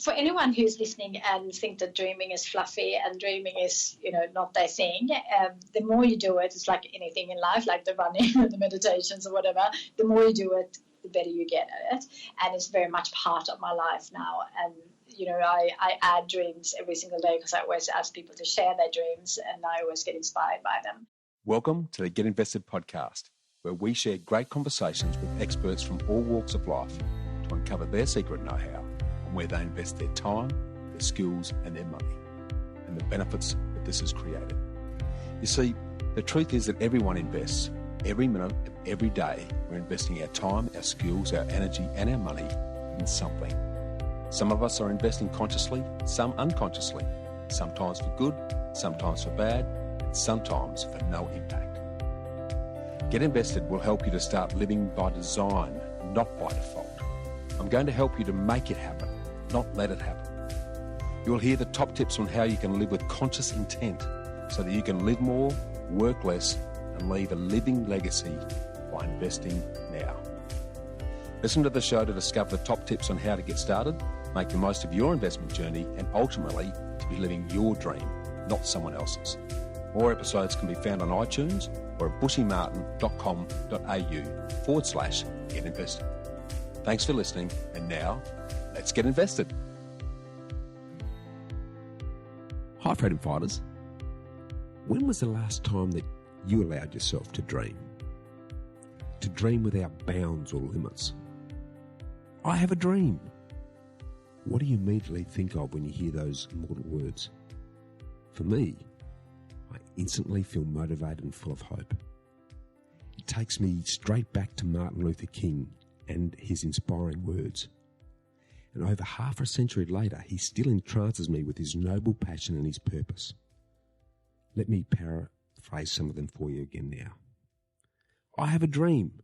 for anyone who's listening and think that dreaming is fluffy and dreaming is, not their thing, the more you do it, it's like anything in life, like the running or the meditations or whatever, the more you do it, the better you get at it. And it's very much part of my life now. And, I add dreams every single day because I always ask people to share their dreams and I always get inspired by them. Welcome to the Get Invested podcast, where we share great conversations with experts from all walks of life to uncover their secret know-how on where they invest their time, their skills and their money, and the benefits that this has created. You see, the truth is that everyone invests. Every minute of every day, we're investing our time, our skills, our energy and our money in something. Some of us are investing consciously, some unconsciously, sometimes for good, sometimes for bad, and sometimes for no impact. Get Invested will help you to start living by design, not by default. I'm going to help you to make it happen, not let it happen. You'll hear the top tips on how you can live with conscious intent so that you can live more, work less, and leave a living legacy by investing now. Listen to the show to discover the top tips on how to get started, make the most of your investment journey, and ultimately to be living your dream, not someone else's. More episodes can be found on iTunes or at bushymartin.com.au/get invested. Thanks for listening, and now let's get invested. Hi, freedom fighters. When was the last time that you allowed yourself to dream? To dream without bounds or limits? I have a dream. What do you immediately think of when you hear those immortal words? For me, I instantly feel motivated and full of hope. It takes me straight back to Martin Luther King and his inspiring words. And over half a century later, he still entrances me with his noble passion and his purpose. Let me paraphrase some of them for you again now. I have a dream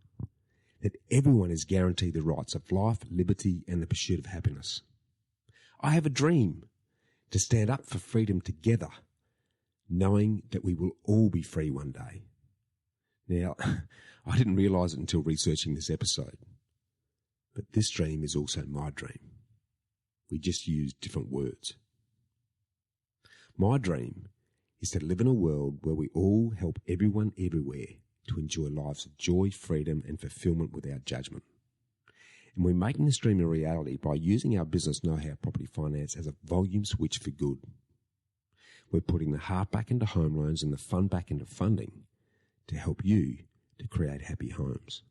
that everyone is guaranteed the rights of life, liberty, and the pursuit of happiness. I have a dream to stand up for freedom together, knowing that we will all be free one day. Now, I didn't realise it until researching this episode, but this dream is also my dream. We just use different words. My dream is to live in a world where we all help everyone everywhere to enjoy lives of joy, freedom and fulfilment without judgment. And we're making this dream a reality by using our business know-how property finance as a volume switch for good. We're putting the heart back into home loans and the fun back into funding to help you to create happy homes.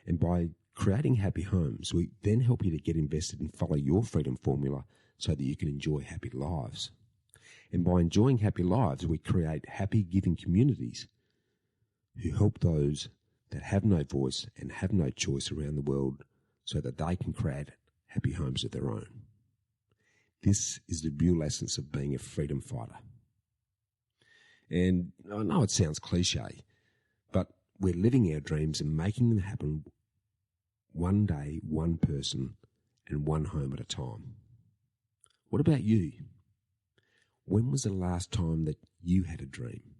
And by creating happy homes, we then help you to get invested and follow your freedom formula so that you can enjoy happy lives. And by enjoying happy lives, we create happy giving communities who help those that have no voice and have no choice around the world so that they can create happy homes of their own. This is the real essence of being a freedom fighter. And I know it sounds cliche, but we're living our dreams and making them happen one day, one person, and one home at a time. What about you? When was the last time that you had a dream?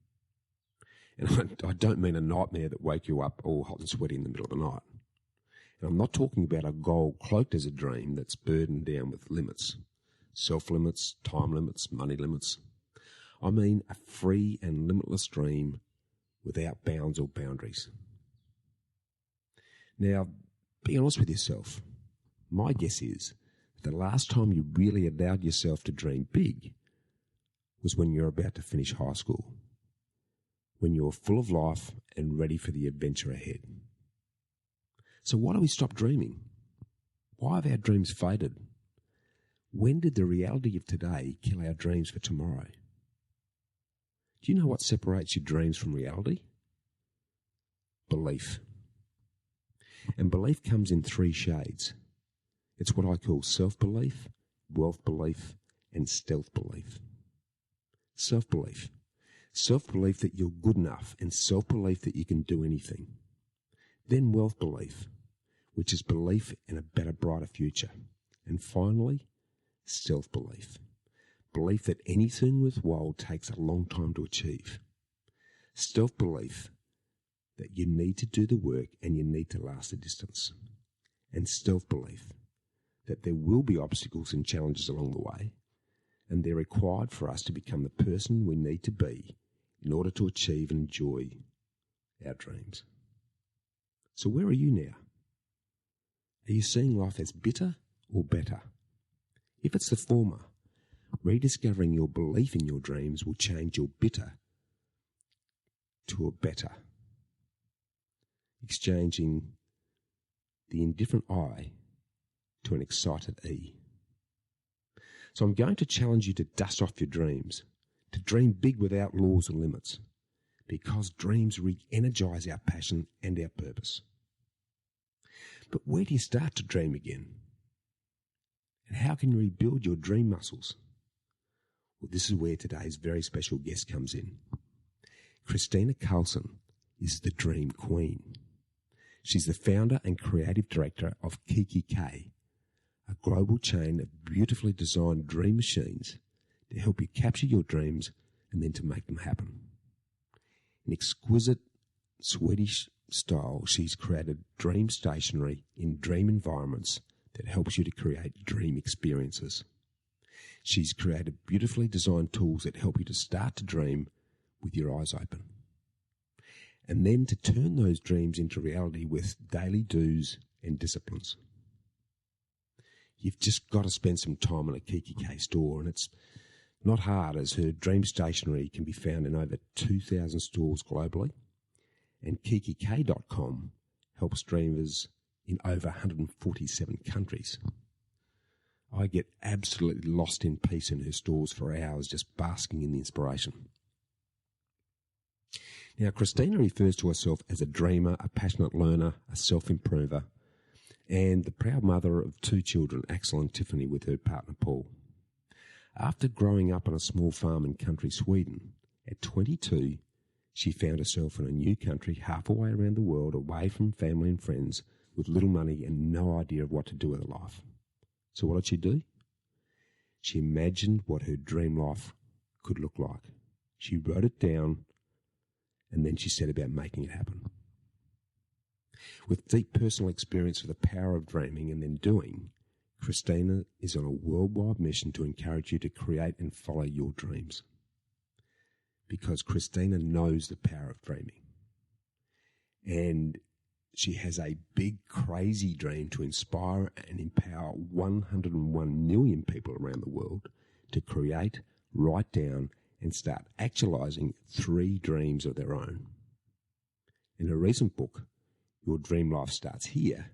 And I don't mean a nightmare that woke you up all hot and sweaty in the middle of the night. And I'm not talking about a goal cloaked as a dream that's burdened down with limits, self-limits, time limits, money limits. I mean a free and limitless dream without bounds or boundaries. Now, be honest with yourself. My guess is that the last time you really allowed yourself to dream big was when you're about to finish high school, when you're full of life and ready for the adventure ahead. So why do we stop dreaming? Why have our dreams faded? When did the reality of today kill our dreams for tomorrow? Do you know what separates your dreams from reality? Belief. And belief comes in 3 shades. It's what I call self-belief, wealth belief, and stealth belief. Self-belief. Self-belief that you're good enough and self-belief that you can do anything. Then wealth belief, which is belief in a better, brighter future. And finally, stealth belief. Belief that anything worthwhile takes a long time to achieve. Stealth belief that you need to do the work and you need to last the distance. And stealth belief that there will be obstacles and challenges along the way, and they're required for us to become the person we need to be in order to achieve and enjoy our dreams. So where are you now? Are you seeing life as bitter or better? If it's the former, rediscovering your belief in your dreams will change your bitter to a better, exchanging the indifferent I to an excited E. So I'm going to challenge you to dust off your dreams, to dream big without laws or limits, because dreams re-energise our passion and our purpose. But where do you start to dream again? And how can you rebuild your dream muscles? Well, this is where today's very special guest comes in. Kristina Karlsson is the Dream Queen. She's the founder and creative director of Kikki.K, a global chain of beautifully designed dream machines to help you capture your dreams and then to make them happen. In exquisite Swedish style, she's created dream stationery in dream environments that helps you to create dream experiences. She's created beautifully designed tools that help you to start to dream with your eyes open, and then to turn those dreams into reality with daily do's and disciplines. You've just got to spend some time in a Kikki.K store, and it's not hard, as her dream stationery can be found in over 2,000 stores globally, and Kikki.K.com helps dreamers in over 147 countries. I get absolutely lost in peace in her stores for hours just basking in the inspiration. Now, Kristina refers to herself as a dreamer, a passionate learner, a self-improver, and the proud mother of 2 children, Axel and Tiffany, with her partner Paul. After growing up on a small farm in country Sweden, at 22, she found herself in a new country halfway around the world, away from family and friends, with little money and no idea of what to do with her life. So what did she do? She imagined what her dream life could look like. She wrote it down, and then she set about making it happen. With deep personal experience of the power of dreaming and then doing, Kristina is on a worldwide mission to encourage you to create and follow your dreams. Because Kristina knows the power of dreaming. And she has a big, crazy dream to inspire and empower 101 million people around the world to create, write down, and start actualizing 3 dreams of their own. In a recent book, Your Dream Life Starts Here,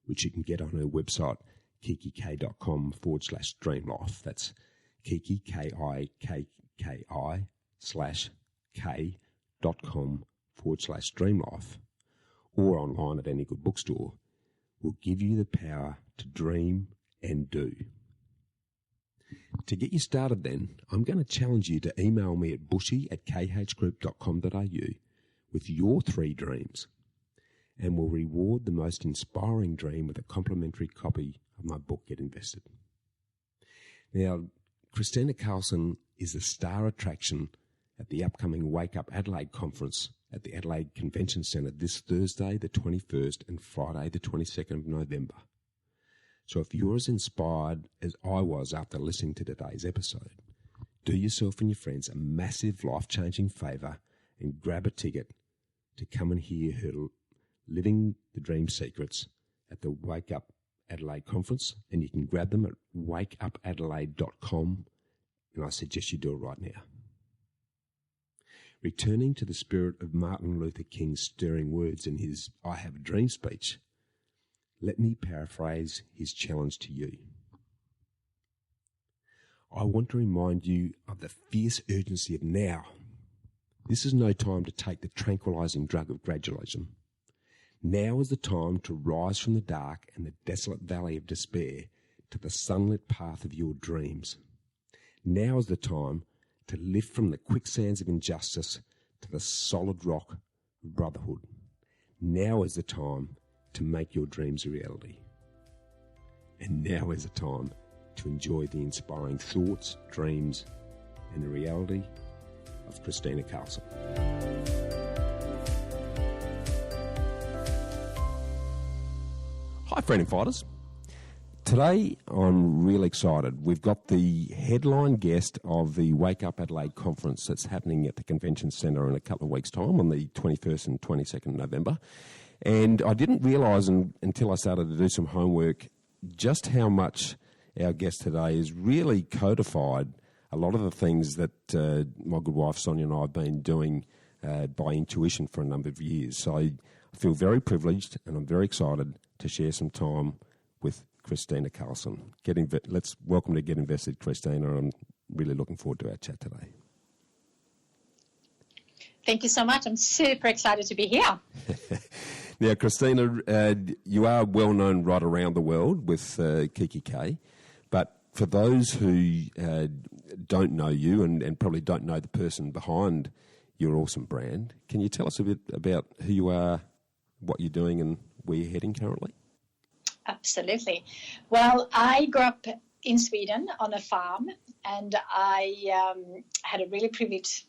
which you can get on her website, Kikki.com/dreamlife. That's Kikki.com/dreamlife, or online at any good bookstore, will give you the power to dream and do. To get you started then, I'm going to challenge you to email me at bushy@khgroup.com.au with your 3 dreams, and we'll reward the most inspiring dream with a complimentary copy of my book, Get Invested. Now, Kristina Karlsson is the star attraction at the upcoming Wake Up Adelaide conference at the Adelaide Convention Centre this Thursday, the 21st, and Friday, the 22nd of November. So if you're as inspired as I was after listening to today's episode, do yourself and your friends a massive life-changing favour and grab a ticket to come and hear her Living the Dream Secrets at the Wake Up Adelaide conference, and you can grab them at wakeupadelaide.com, and I suggest you do it right now. Returning to the spirit of Martin Luther King's stirring words in his I Have a Dream speech, let me paraphrase his challenge to you. I want to remind you of the fierce urgency of now. This is no time to take the tranquilizing drug of gradualism. Now is the time to rise from the dark and the desolate valley of despair to the sunlit path of your dreams. Now is the time to lift from the quicksands of injustice to the solid rock of brotherhood. Now is the time to make your dreams a reality. And now is the time to enjoy the inspiring thoughts, dreams, and the reality of Kristina Karlsson. Hi, freedom fighters. Today, I'm really excited. We've got the headline guest of the Wake Up Adelaide conference that's happening at the Convention Centre in a couple of weeks' time on the 21st and 22nd November. And I didn't realise until I started to do some homework just how much our guest today has really codified a lot of the things that my good wife Sonia and I have been doing by intuition for a number of years. So I feel very privileged and I'm very excited to share some time with Kristina Karlsson. Let's welcome to Get Invested, Kristina. I'm really looking forward to our chat today. Thank you so much. I'm super excited to be here. Now, Kristina, you are well known right around the world with Kikki.K, but for those who don't know you and probably don't know the person behind your awesome brand, can you tell us a bit about who you are, what you're doing and where you're heading currently? Absolutely. Well, I grew up in Sweden on a farm, and I had a really privileged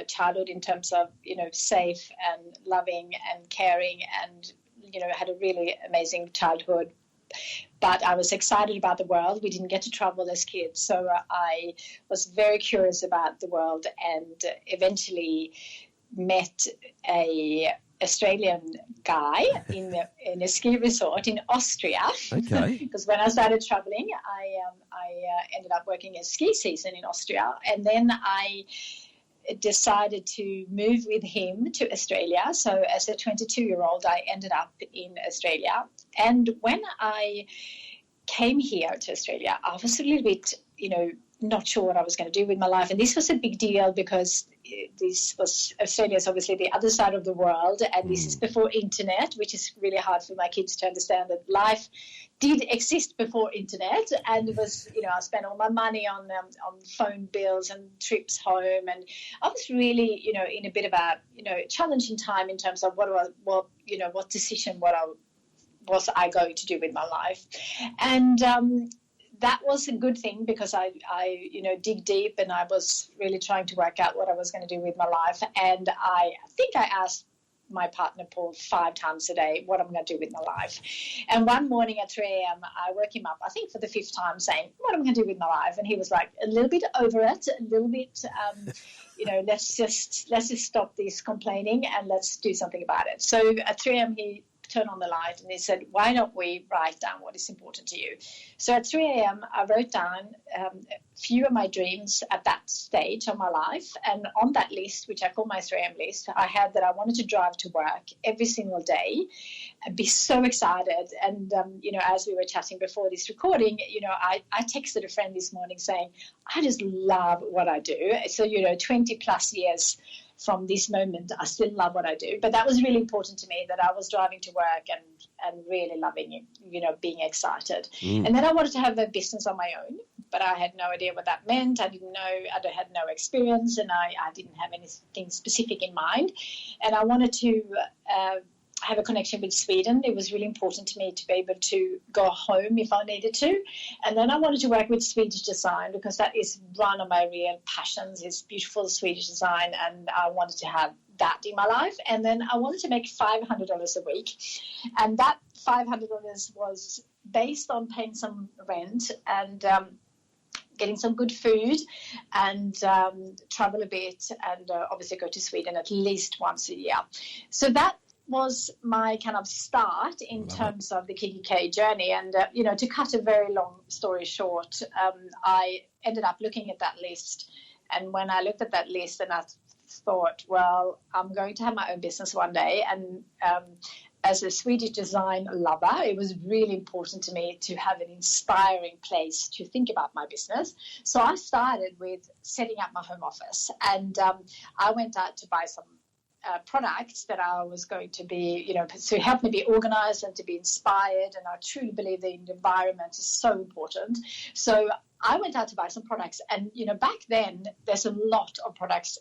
childhood in terms of, safe and loving and caring, and, had a really amazing childhood. But I was excited about the world. We didn't get to travel as kids, so I was very curious about the world and eventually met a Australian guy in a ski resort in Austria. Okay. Because when I started traveling, I ended up working a ski season in Austria, and then I decided to move with him to Australia. So as a 22-year-old, I ended up in Australia. And when I came here to Australia, I was a little bit, not sure what I was going to do with my life. And this was a big deal because Australia is obviously the other side of the world, and this is before internet, which is really hard for my kids to understand that life did exist before internet. And it was, I spent all my money on phone bills and trips home, and I was really, in a bit of a, challenging time in terms of what decision was I going to do with my life. And that was a good thing because I dig deep, and I was really trying to work out what I was going to do with my life. And I think I asked my partner, Paul, 5 times a day what I'm going to do with my life. And one morning at 3 a.m., I woke him up, I think for the 5th time, saying, what am I going to do with my life? And he was like, a little bit over it, a little bit, let's just stop this complaining and let's do something about it. So at 3 a.m., he turned on the light and he said, why don't we write down what is important to you? So at 3 a.m., I wrote down a few of my dreams at that stage of my life. And on that list, which I call my 3 a.m. list, I had that I wanted to drive to work every single day and be so excited. And, as we were chatting before this recording, I texted a friend this morning saying, I just love what I do. So, 20 plus years from this moment, I still love what I do. But that was really important to me, that I was driving to work and really loving it, being excited. And then I wanted to have a business on my own, but I had no idea what that meant. I didn't know, I had no experience, and I didn't have anything specific in mind. And I wanted to have a connection with Sweden. It was really important to me to be able to go home if I needed to. And then I wanted to work with Swedish design because that is one of my real passions, is beautiful Swedish design, and I wanted to have that in my life. And then I wanted to make $500 a week. And that $500 was based on paying some rent and getting some good food and travel a bit and obviously go to Sweden at least once a year. So that was my kind of start in terms of the Kikki.K journey. And, to cut a very long story short, I ended up looking at that list. And when I looked at that list, and I thought, well, I'm going to have my own business one day. And as a Swedish design lover, it was really important to me to have an inspiring place to think about my business. So I started with setting up my home office. And I went out to buy some products that I was going to be, to help me be organized and to be inspired. And I truly believe the environment is so important. So I went out to buy some products. And, back then, there's a lot of products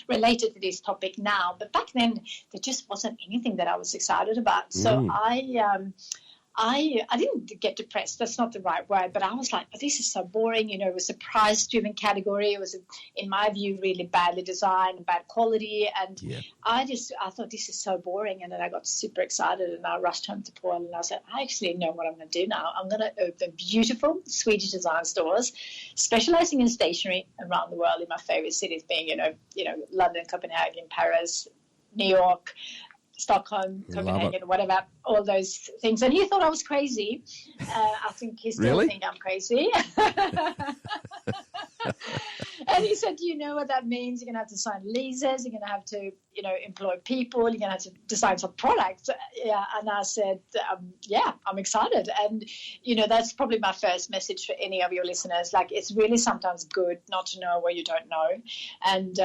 related to this topic now. But back then, there just wasn't anything that I was excited about. So I didn't get depressed. That's not the right word, but I was like, oh, this is so boring. It was a price-driven category. It was, in my view, really badly designed and bad quality. And I thought, this is so boring. And then I got super excited, and I rushed home to Paul, and I said, I actually know what I'm going to do now. I'm going to open beautiful Swedish design stores, specializing in stationery around the world in my favorite cities, being, London, Copenhagen, Paris, New York, Stockholm, Copenhagen, whatever, all those things. And he thought I was crazy. I think he still think I'm crazy. And he said, do you know what that means? You're going to have to sign leases. You're going to have to, employ people. You're going to have to design some products. Yeah. And I said, I'm excited. And, that's probably my first message for any of your listeners. Like, it's really sometimes good not to know what you don't know. And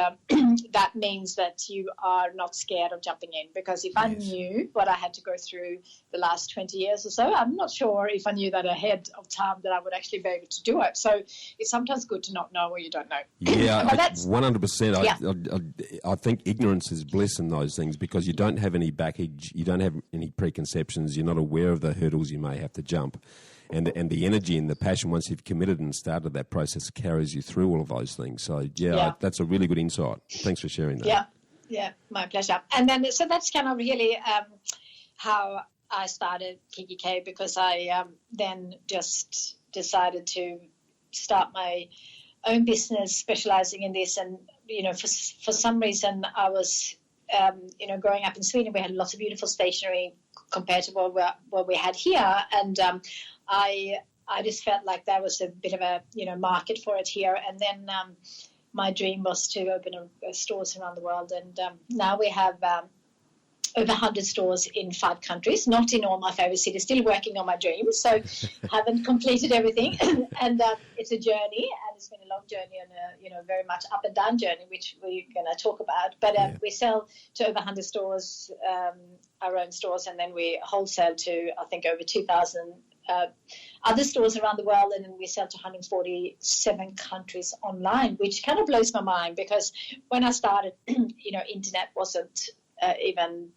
that means that you are not scared of jumping in, because if I knew what I had to go through the last 20 years or so, I'm not sure if I knew that ahead of time that I would actually be able to do it. So it's sometimes good to not know what you don't know. Yeah, 100%. I think ignorance is bliss in those things, because you don't have any baggage, you don't have any preconceptions, you're not aware of the hurdles you may have to jump. And the energy and the passion, once you've committed and started that process, carries you through all of those things. So, that's a really good insight. Thanks for sharing that. Yeah, my pleasure. And then, so that's kind of really how I started Kikki.K, because I then just decided to start my own business specializing in this. And, for some reason I was, growing up in Sweden, we had lots of beautiful stationery compared to what we had here. And I just felt like there was a bit of a, market for it here. And then my dream was to open stores around the world. And now we have over 100 stores in 5 countries, not in all my favorite cities, still working on my dreams, so haven't completed everything. And it's a journey, and it's been a long journey, and a very much up and down journey, which we're going to talk about. But we sell to over 100 stores, our own stores, and then we wholesale to, I think, over 2,000 other stores around the world, and then we sell to 147 countries online, which kind of blows my mind, because when I started, internet wasn't even,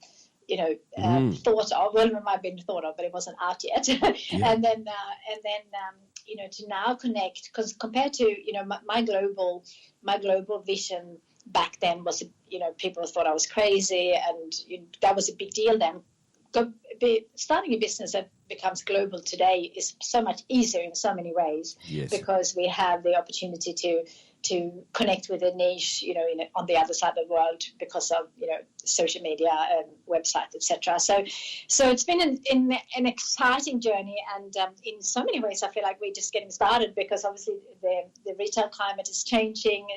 thought of. Well, it might have been thought of, but it wasn't out yet. And then, to now connect, because compared to, my global vision back then was, people thought I was crazy, and that was a big deal then. Starting a business that becomes global today is so much easier in so many ways, because we have the opportunity to connect with a niche, on the other side of the world, because of, social media and website, etc. So it's been an exciting journey, and in so many ways I feel like we're just getting started, because obviously the retail climate is changing,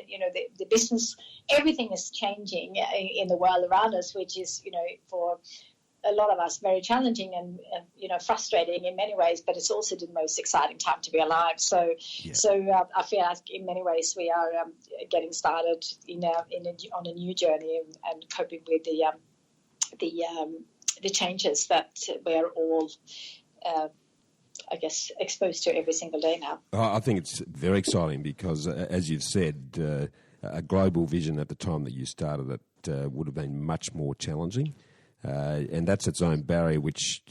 the business, everything is changing in the world around us, which is, for a lot of us very challenging and frustrating in many ways, but it's also the most exciting time to be alive. So I feel like in many ways we are getting started on a new journey and coping with the changes that we are all exposed to every single day now. I think it's very exciting, because as you've said, a global vision at the time that you started it would have been much more challenging. And that's its own barrier, which,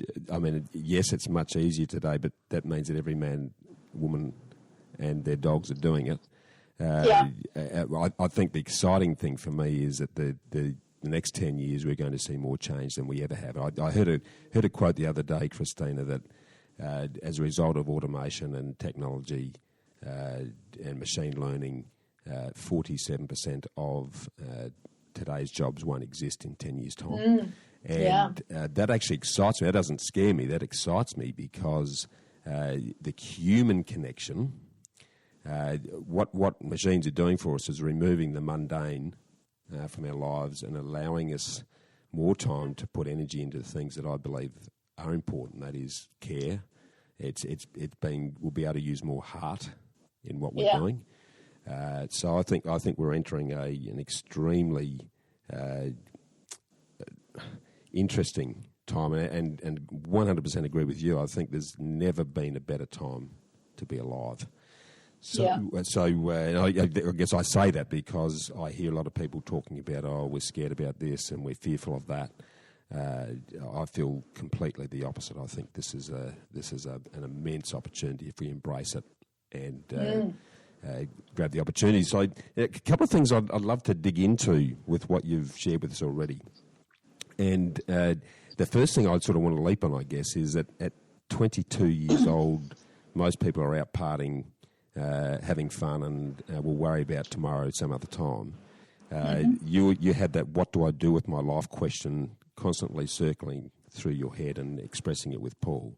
yes, it's much easier today, but that means that every man, woman and their dogs are doing it. I think the exciting thing for me is that the next 10 years we're going to see more change than we ever have. I heard a quote the other day, Kristina, that as a result of automation and technology and machine learning, 47% of today's jobs won't exist in 10 years' time. And that actually excites me. That doesn't scare me. That excites me, because the human connection, what machines are doing for us is removing the mundane from our lives and allowing us more time to put energy into the things that I believe are important. That is care. We'll be able to use more heart in what we're doing. So I think we're entering an extremely interesting time, and 100% agree with you. I think there's never been a better time to be alive. I guess I say that because I hear a lot of people talking about, we're scared about this and we're fearful of that. I feel completely the opposite. I think this is an immense opportunity if we embrace it and grab the opportunity. So a couple of things I'd love to dig into with what you've shared with us already. And the first thing I'd sort of want to leap on, I guess, is that at 22 years old, most people are out partying, having fun, and will worry about tomorrow some other time. You had that "what do I do with my life" question constantly circling through your head and expressing it with Paul.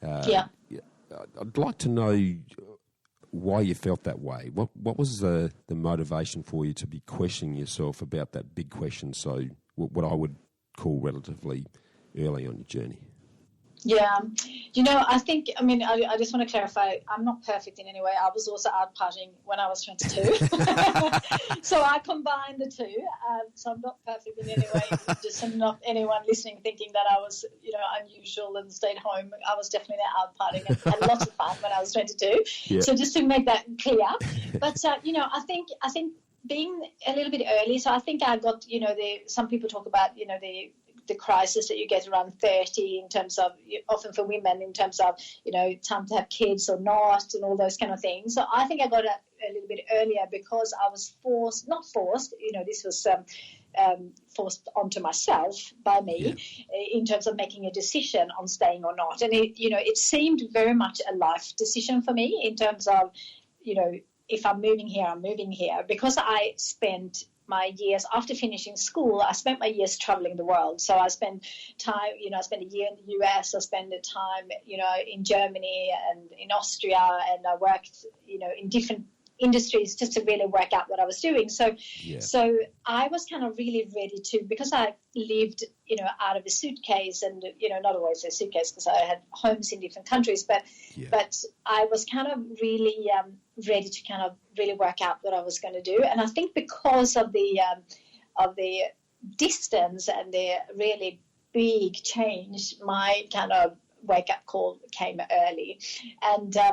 I'd like to know why you felt that way. What was the motivation for you to be questioning yourself about that big question? So what I would call relatively early on your journey. Yeah, I think, I just want to clarify, I'm not perfect in any way. I was also out partying when I was 22. So I combined the two. So I'm not perfect in any way. Just not anyone listening thinking that I was, unusual and stayed home. I was definitely out partying and had lots of fun when I was 22. Yeah. So just to make that clear. But, I think being a little bit early, so I think I got, some people talk about, the crisis that you get around 30 in terms of, often for women, in terms of, time to have kids or not and all those kind of things. So I think I got a little bit earlier because I was not forced, this was forced onto myself by me in terms of making a decision on staying or not. And, it seemed very much a life decision for me in terms of, if I'm moving here, I'm moving here. Because I spent my years after finishing school, I spent my years traveling the world. So I spent time, I spent a year in the US, I spent the time, in Germany and in Austria, and I worked, in different industries just to really work out what I was doing. So I was kind of really ready to, because I lived, out of a suitcase and, not always a suitcase because I had homes in different countries, but I was kind of really ready to kind of really work out what I was going to do. And I think because of the distance and the really big change, my kind of wake-up call came early. And I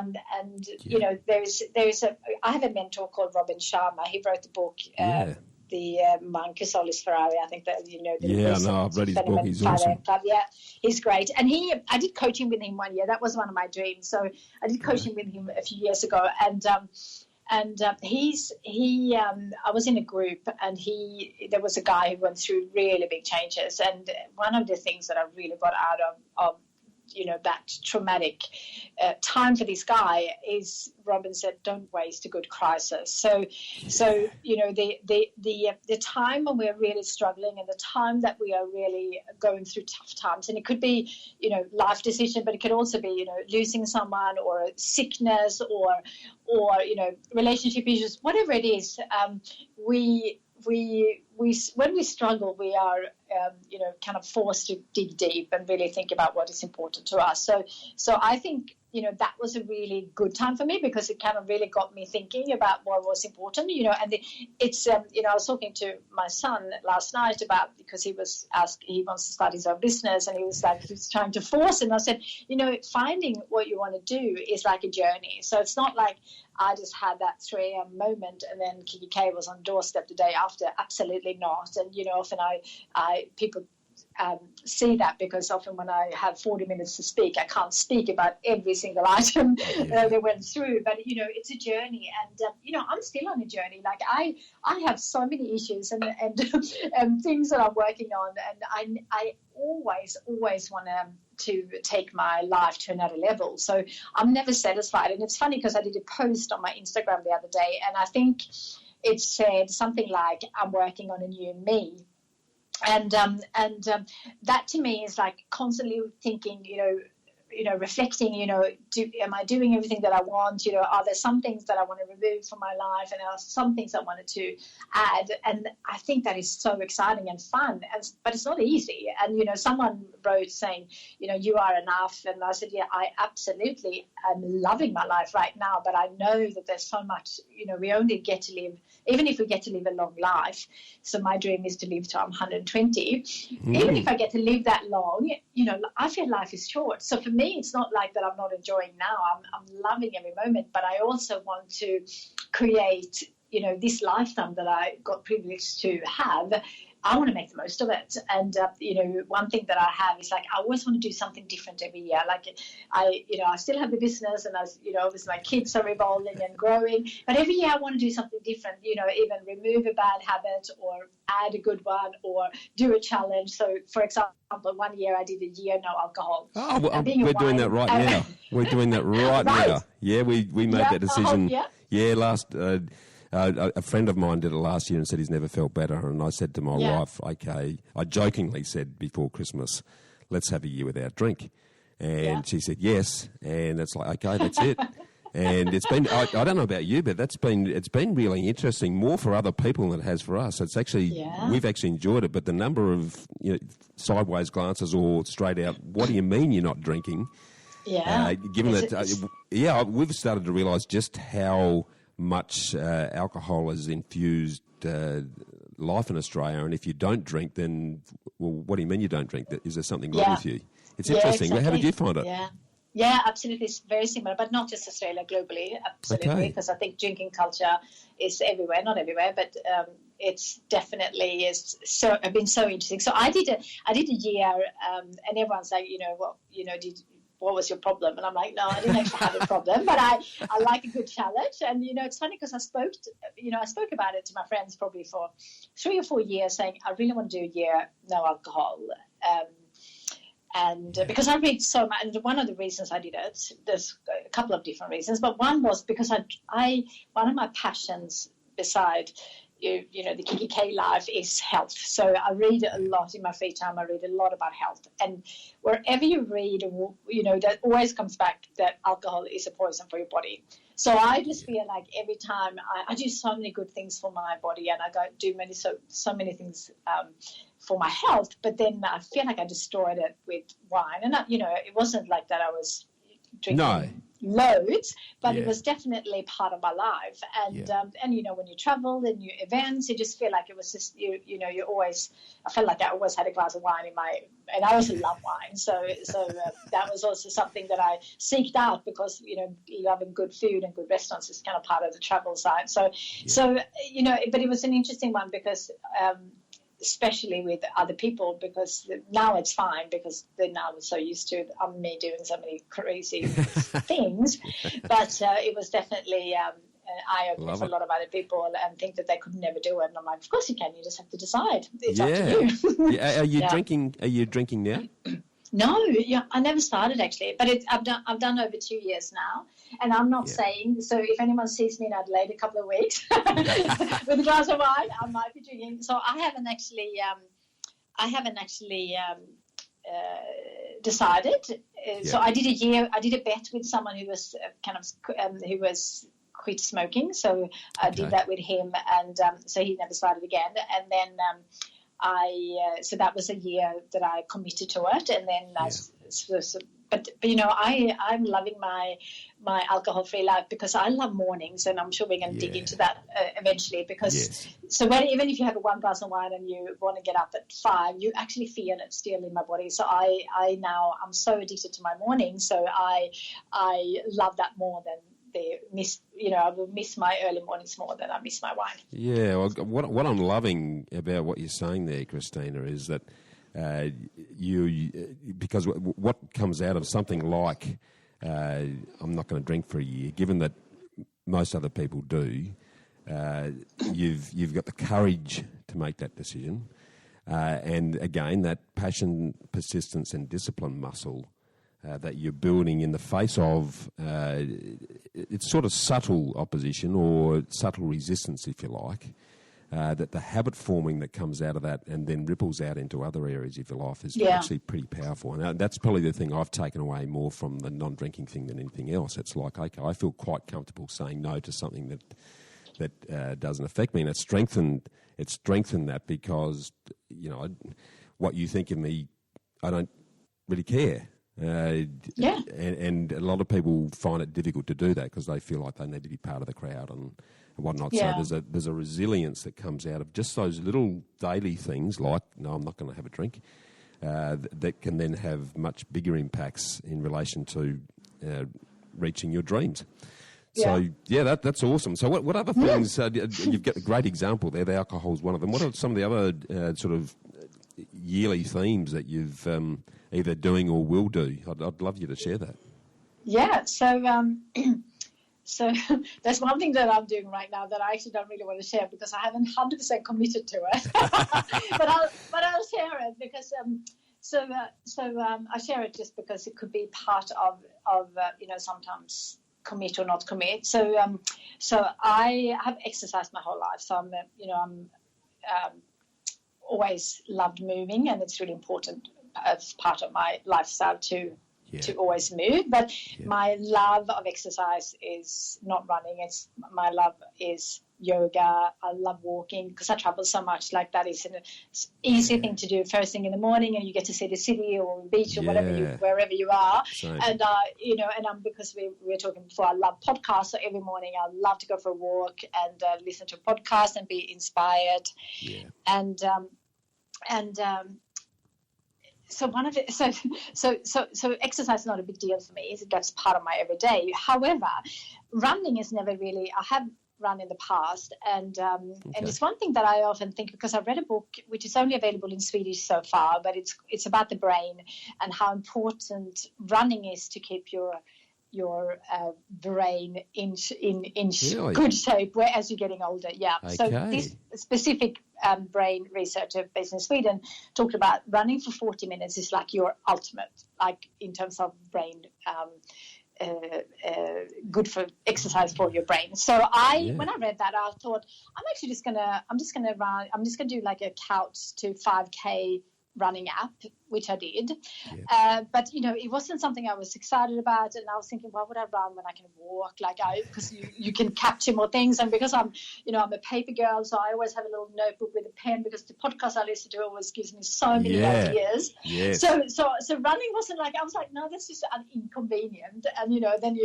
have a mentor called Robin Sharma. He wrote the book the Marcus Solis Ferrari, I think that I've read his book. He's awesome. Yeah, he's great. And I did coaching with him 1 year. That was one of my dreams. So I did coaching with him a few years ago, and I was in a group, and there was a guy who went through really big changes, and one of the things that I really got out of that traumatic time for this guy is, Robin said, don't waste a good crisis. So the time when we're really struggling and the time that we are really going through tough times, and it could be, life decision, but it could also be, losing someone or sickness or relationship issues, whatever it is, when we struggle, we are, kind of forced to dig deep and really think about what is important to us. So I think, that was a really good time for me because it kind of really got me thinking about what was important, and it's, I was talking to my son last night about, because he wants to start his own business, and he was trying to force it. And I said, finding what you want to do is like a journey. So it's not like I just had that 3 a.m. moment and then Kikki.K was on doorstep the day after. Absolutely not. And, often people see that because often when I have 40 minutes to speak, I can't speak about every single item they went through. But, it's a journey. And, I'm still on a journey. Like I have so many issues and things that I'm working on. And I always want to take my life to another level. So I'm never satisfied. And it's funny because I did a post on my Instagram the other day, and I think it said something like, I'm working on a new me. And that to me is like constantly thinking, reflecting, am I doing everything that I want? Are there some things that I want to remove from my life, and are some things I wanted to add? And I think that is so exciting and fun, but it's not easy. And, someone wrote saying, you are enough. And I said, yeah, I absolutely am loving my life right now, but I know that there's so much, we only get to live, even if we get to live a long life. So my dream is to live till I'm 120. Even if I get to live that long, I feel life is short. So for me, it's not like that I'm not enjoying now. I'm loving every moment, but I also want to create, this lifetime that I got privileged to have. I want to make the most of it. And, one thing that I have is like, I always want to do something different every year. Like I still have the business and obviously my kids are evolving and growing, but every year I want to do something different, even remove a bad habit or add a good one or do a challenge. So for example, one year I did a year no alcohol. Oh, well, we're doing that right now. We're doing that right now. Yeah, we made that decision. Last... a friend of mine did it last year and said he's never felt better. And I said to my wife, okay, I jokingly said before Christmas, let's have a year without drink. And she said yes. And it's like, okay, that's it. And it's been, I don't know about you, but it's been really interesting, more for other people than it has for us. It's actually, we've actually enjoyed it, but the number of sideways glances or straight out, what do you mean you're not drinking? Given we've started to realise just how much alcohol has infused life in Australia, and if you don't drink, then, well, what do you mean you don't drink? Is there something wrong with you? It's interesting. Exactly. How did you find it? Yeah, absolutely. It's very similar, but not just Australia, globally, absolutely, because I think drinking culture is everywhere, not everywhere, but it's definitely been so interesting. So I did a year, and everyone's like, what was your problem? And I'm like, no, I didn't actually have a problem, but I like a good challenge. And, it's funny because I spoke about it to my friends probably for 3 or 4 years, saying, I really want to do a year, no alcohol. Because I read so much, and one of the reasons I did it, there's a couple of different reasons, but one was because one of my passions beside the Kikki.K life is health. So I read a lot in my free time. I read a lot about health. And wherever you read, that always comes back that alcohol is a poison for your body. So I just feel like every time I do so many good things for my body, and I do so many things for my health, but then I feel like I destroyed it with wine. And, it wasn't like that I was drinking loads, but it was definitely part of my life. And when you travel and you events, you just feel like it was just you always. I felt like I always had a glass of wine and I also love wine. So that was also something that I seeked out because loving good food and good restaurants is kind of part of the travel side. So but it was an interesting one because. Especially with other people, because now it's fine because they're now so used to me doing so many crazy things. But it was definitely an eye-opener for a lot of other people and think that they could never do it. And I'm like, of course you can. You just have to decide. It's up to you. Are you drinking? Are you drinking now? No, I never started actually, but I've done over 2 years now, and I'm not saying. So if anyone sees me in Adelaide a couple of weeks with a glass of wine, I might be drinking. So I haven't actually decided. So I did a year. I did a bet with someone who was who was quit smoking. So I did that with him, and so he never started again, and then. So that was a year that I committed to it, and then but I'm loving my alcohol-free life because I love mornings, and I'm sure we're going to dig into that eventually. Because even if you have one glass of wine and you want to get up at 5, you actually feel it still in my body. So I'm so addicted to my mornings, so I love that more than. I will miss my early mornings more than I miss my wine. Yeah, well, what I'm loving about what you're saying there, Kristina, is that because what comes out of something like I'm not going to drink for a year, given that most other people do, you've got the courage to make that decision, and again that passion, persistence, and discipline muscle. That you're building in the face of it's sort of subtle opposition or subtle resistance, if you like, that the habit forming that comes out of that and then ripples out into other areas of your life is actually pretty powerful. And that's probably the thing I've taken away more from the non-drinking thing than anything else. It's like, okay, I feel quite comfortable saying no to something that doesn't affect me, and it's strengthened that because, what you think of me, I don't really care. And a lot of people find it difficult to do that because they feel like they need to be part of the crowd and whatnot. So there's a resilience that comes out of just those little daily things like, no, I'm not going to have a drink, that can then have much bigger impacts in relation to reaching your dreams. So, that's awesome. So what other things, you've got a great example there, the alcohol's one of them. What are some of the other sort of yearly themes that you've either doing or will do? I'd love you to share that. Yeah, so there's one thing that I'm doing right now that I actually don't really want to share because I haven't 100% committed to it. but I'll share it because I share it just because it could be part of sometimes commit or not commit. So I have exercised my whole life. So I'm always loved moving, and it's really important as part of my lifestyle to always move. But my love of exercise is not running. My love is yoga. I love walking because I travel so much. Like that is an easy thing to do first thing in the morning, and you get to see the city or the beach or wherever you are. Same. And because we were talking before, I love podcasts. So every morning I love to go for a walk and listen to a podcast and be inspired. Yeah. So one of it, so exercise is not a big deal for me. That's part of my everyday. However, running is never really. I have run in the past, and it's one thing that I often think, because I read a book which is only available in Swedish so far, but it's about the brain and how important running is to keep your brain in really? Good shape as you're getting older. Yeah. Okay. So this specific brain researcher based in Sweden talked about running for 40 minutes is like your ultimate, like in terms of brain, good for exercise for your brain. So when I read that, I thought I'm just gonna do like a couch to 5K running app, which I did. Yeah. But, it wasn't something I was excited about. And I was thinking, why would I run when I can walk? Because you can capture more things. And because I'm a paper girl, so I always have a little notebook with a pen, because the podcast I listen to always gives me so many ideas. Yes. So running wasn't like, I was like, no, that's just inconvenient. And, then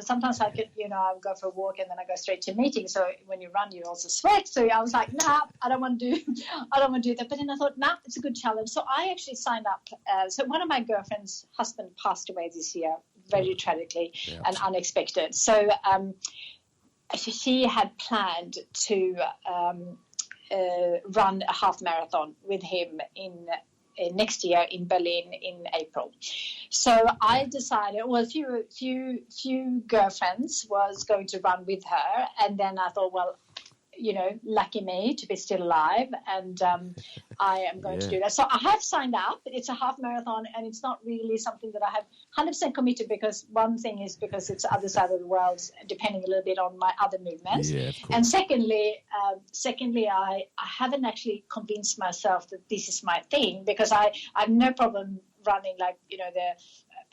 sometimes I could, I'll go for a walk and then I go straight to a meeting. So when you run, you also sweat. So I was like, nah, I don't want to do that. But then I thought, nah, it's a good challenge. So I actually signed up. So one of my girlfriend's husband passed away this year, very tragically and unexpected. So she had planned to run a half marathon with him in next year in Berlin in April. So I decided, well, a few girlfriends was going to run with her, and then I thought, well, lucky me to be still alive, and I am going to do that. So I have signed up. It's a half marathon, and it's not really something that I have 100% committed, because one thing is because it's the other side of the world, depending a little bit on my other movements. Yeah, of course. And secondly, I haven't actually convinced myself that this is my thing, because I have no problem running, like, the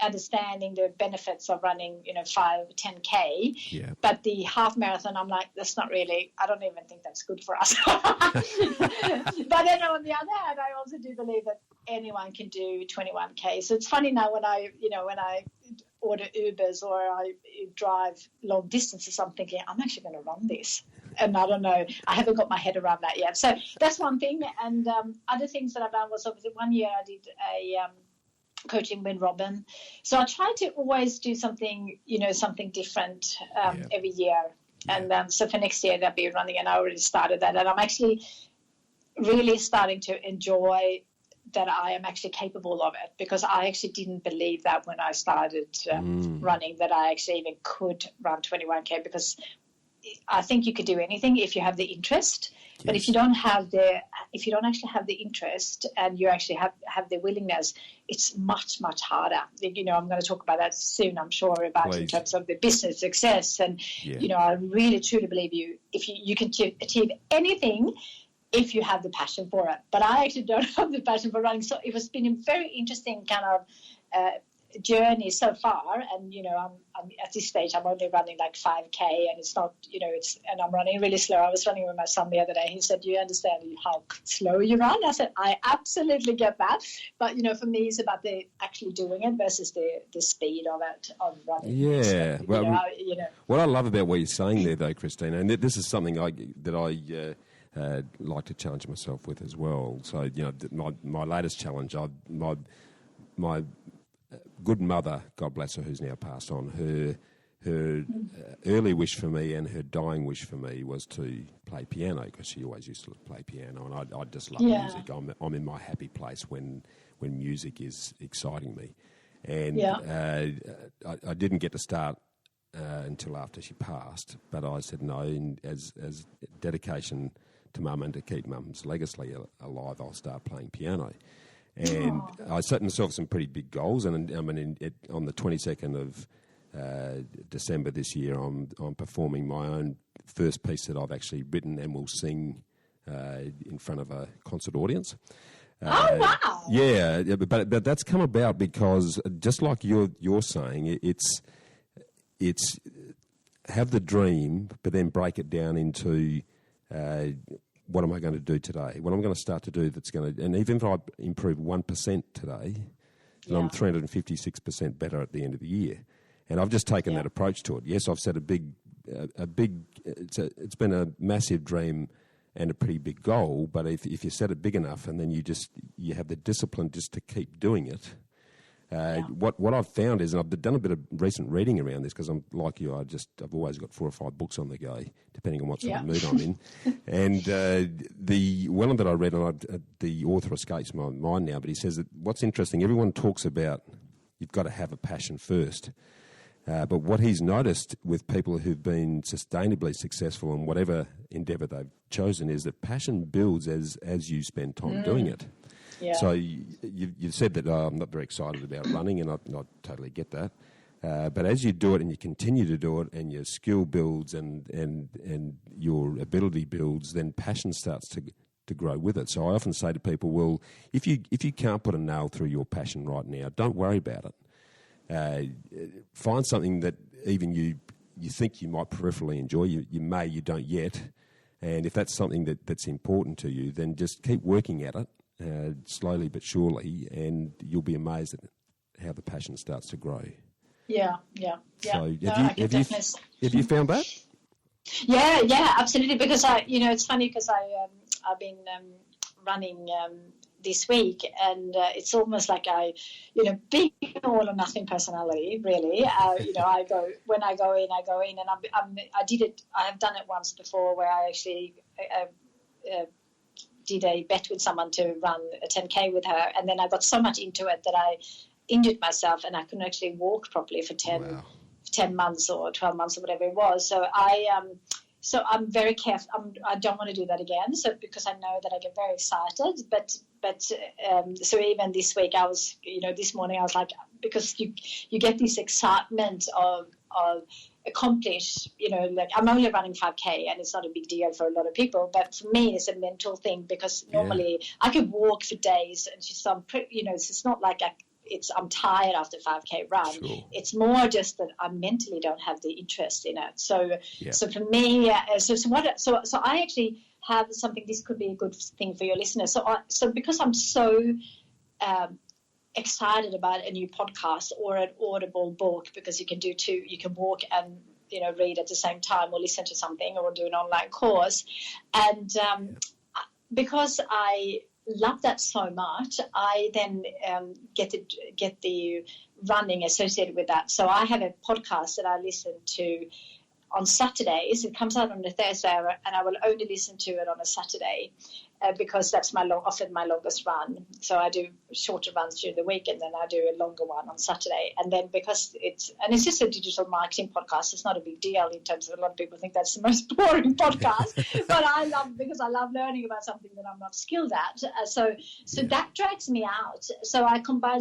understanding the benefits of running, 5-10K. Yeah. But the half marathon, I'm like, that's not really, I don't even think that's good for us. But then on the other hand, I also do believe that anyone can do 21K. So it's funny now when I order Ubers or I drive long distances, I'm thinking, I'm actually going to run this. And I don't know, I haven't got my head around that yet. So that's one thing. And other things that I've done was, obviously, one year I did a coaching with Robin. So I try to always do something, something different every year. And so for next year, they'll be running, and I already started that. And I'm actually really starting to enjoy that I am actually capable of it, because I actually didn't believe that when I started running, that I actually even could run 21K, because I think you could do anything if you have the interest. Yes. But if you don't actually have the interest, and you actually have the willingness, it's much, much harder. I'm going to talk about that soon, I'm sure, about in terms of the business success. And, I really truly believe if you can achieve anything if you have the passion for it. But I actually don't have the passion for running. So it's been a very interesting kind of journey so far, and I'm at this stage I'm only running like 5K, and it's not, and I'm running really slow. I was running with my son the other day. He said, do you understand how slow you run? I said, I absolutely get that, but for me it's about the actually doing it versus the speed of it, of running. Yeah. So, what I love about what you're saying there, though, Kristina, and this is something that I like to challenge myself with as well. So my latest challenge, my good mother, God bless her, who's now passed on, her early wish for me and her dying wish for me was to play piano, because she always used to play piano, and I just love music. I'm in my happy place when music is exciting me. And I didn't get to start until after she passed, but I said no, as dedication to Mum and to keep Mum's legacy alive, I'll start playing piano. And I set myself some pretty big goals, and I mean, on the 22nd of December this year, I'm performing my own first piece that I've actually written and will sing in front of a concert audience. Wow! Yeah, but that's come about because, just like you're saying, it's have the dream, but then break it down into what am I going to do today? What I'm going to start to do that's going to, and even if I improve 1% today, then I'm 356% better at the end of the year. And I've just taken that approach to it. Yes, I've set it's been a massive dream and a pretty big goal, but if you set it big enough and then you have the discipline just to keep doing it, what I've found is, and I've done a bit of recent reading around this because I'm like you, I've always got 4 or 5 books on the go, depending on what sort of mood I'm in. And the one that I read, and the author escapes my mind now, but he says that what's interesting, everyone talks about you've got to have a passion first. But what he's noticed with people who've been sustainably successful in whatever endeavour they've chosen is that passion builds as you spend time doing it. Yeah. So you said that I'm not very excited about running, and I totally get that. But as you do it and you continue to do it, and your skill builds and your ability builds, then passion starts to grow with it. So I often say to people, well, if you can't put a nail through your passion right now, don't worry about it. Find something that even you think you might peripherally enjoy. You may, you don't yet. And if that's something that's important to you, then just keep working at it. Slowly but surely, and you'll be amazed at how the passion starts to grow. Yeah. So have you found that? Yeah, absolutely. Because it's funny because I've been running this week, and it's almost like big all or nothing personality, really. I go in, and I did it. I have done it once before, where I actually did a bet with someone to run a 10K with her, and then I got so much into it that I injured myself, and I couldn't actually walk properly for 10 months or 12 months or whatever it was. So I'm very careful. I don't want to do that again. So because I know that I get very excited, but so even this week I was, this morning I was like, because you get this excitement of accomplish, like I'm only running 5K, and it's not a big deal for a lot of people, but for me it's a mental thing, because normally I could walk for days, and it's not like I'm tired after 5K run. Sure. It's more just that I mentally don't have the interest in it. So for me, so I actually have something. This could be a good thing for your listeners. So because I'm so excited about a new podcast or an Audible book, because you can do two. You can walk and read at the same time, or listen to something, or do an online course. And because I love that so much, I then get the running associated with that. So I have a podcast that I listen to on Saturdays. It comes out on a Thursday, and I will only listen to it on a Saturday. Because that's often my longest run. So I do shorter runs during the week, and then I do a longer one on Saturday. And then because it's just a digital marketing podcast, it's not a big deal in terms of, a lot of people think that's the most boring podcast. But I love learning about something that I'm not skilled at. So that drags me out. So I combine,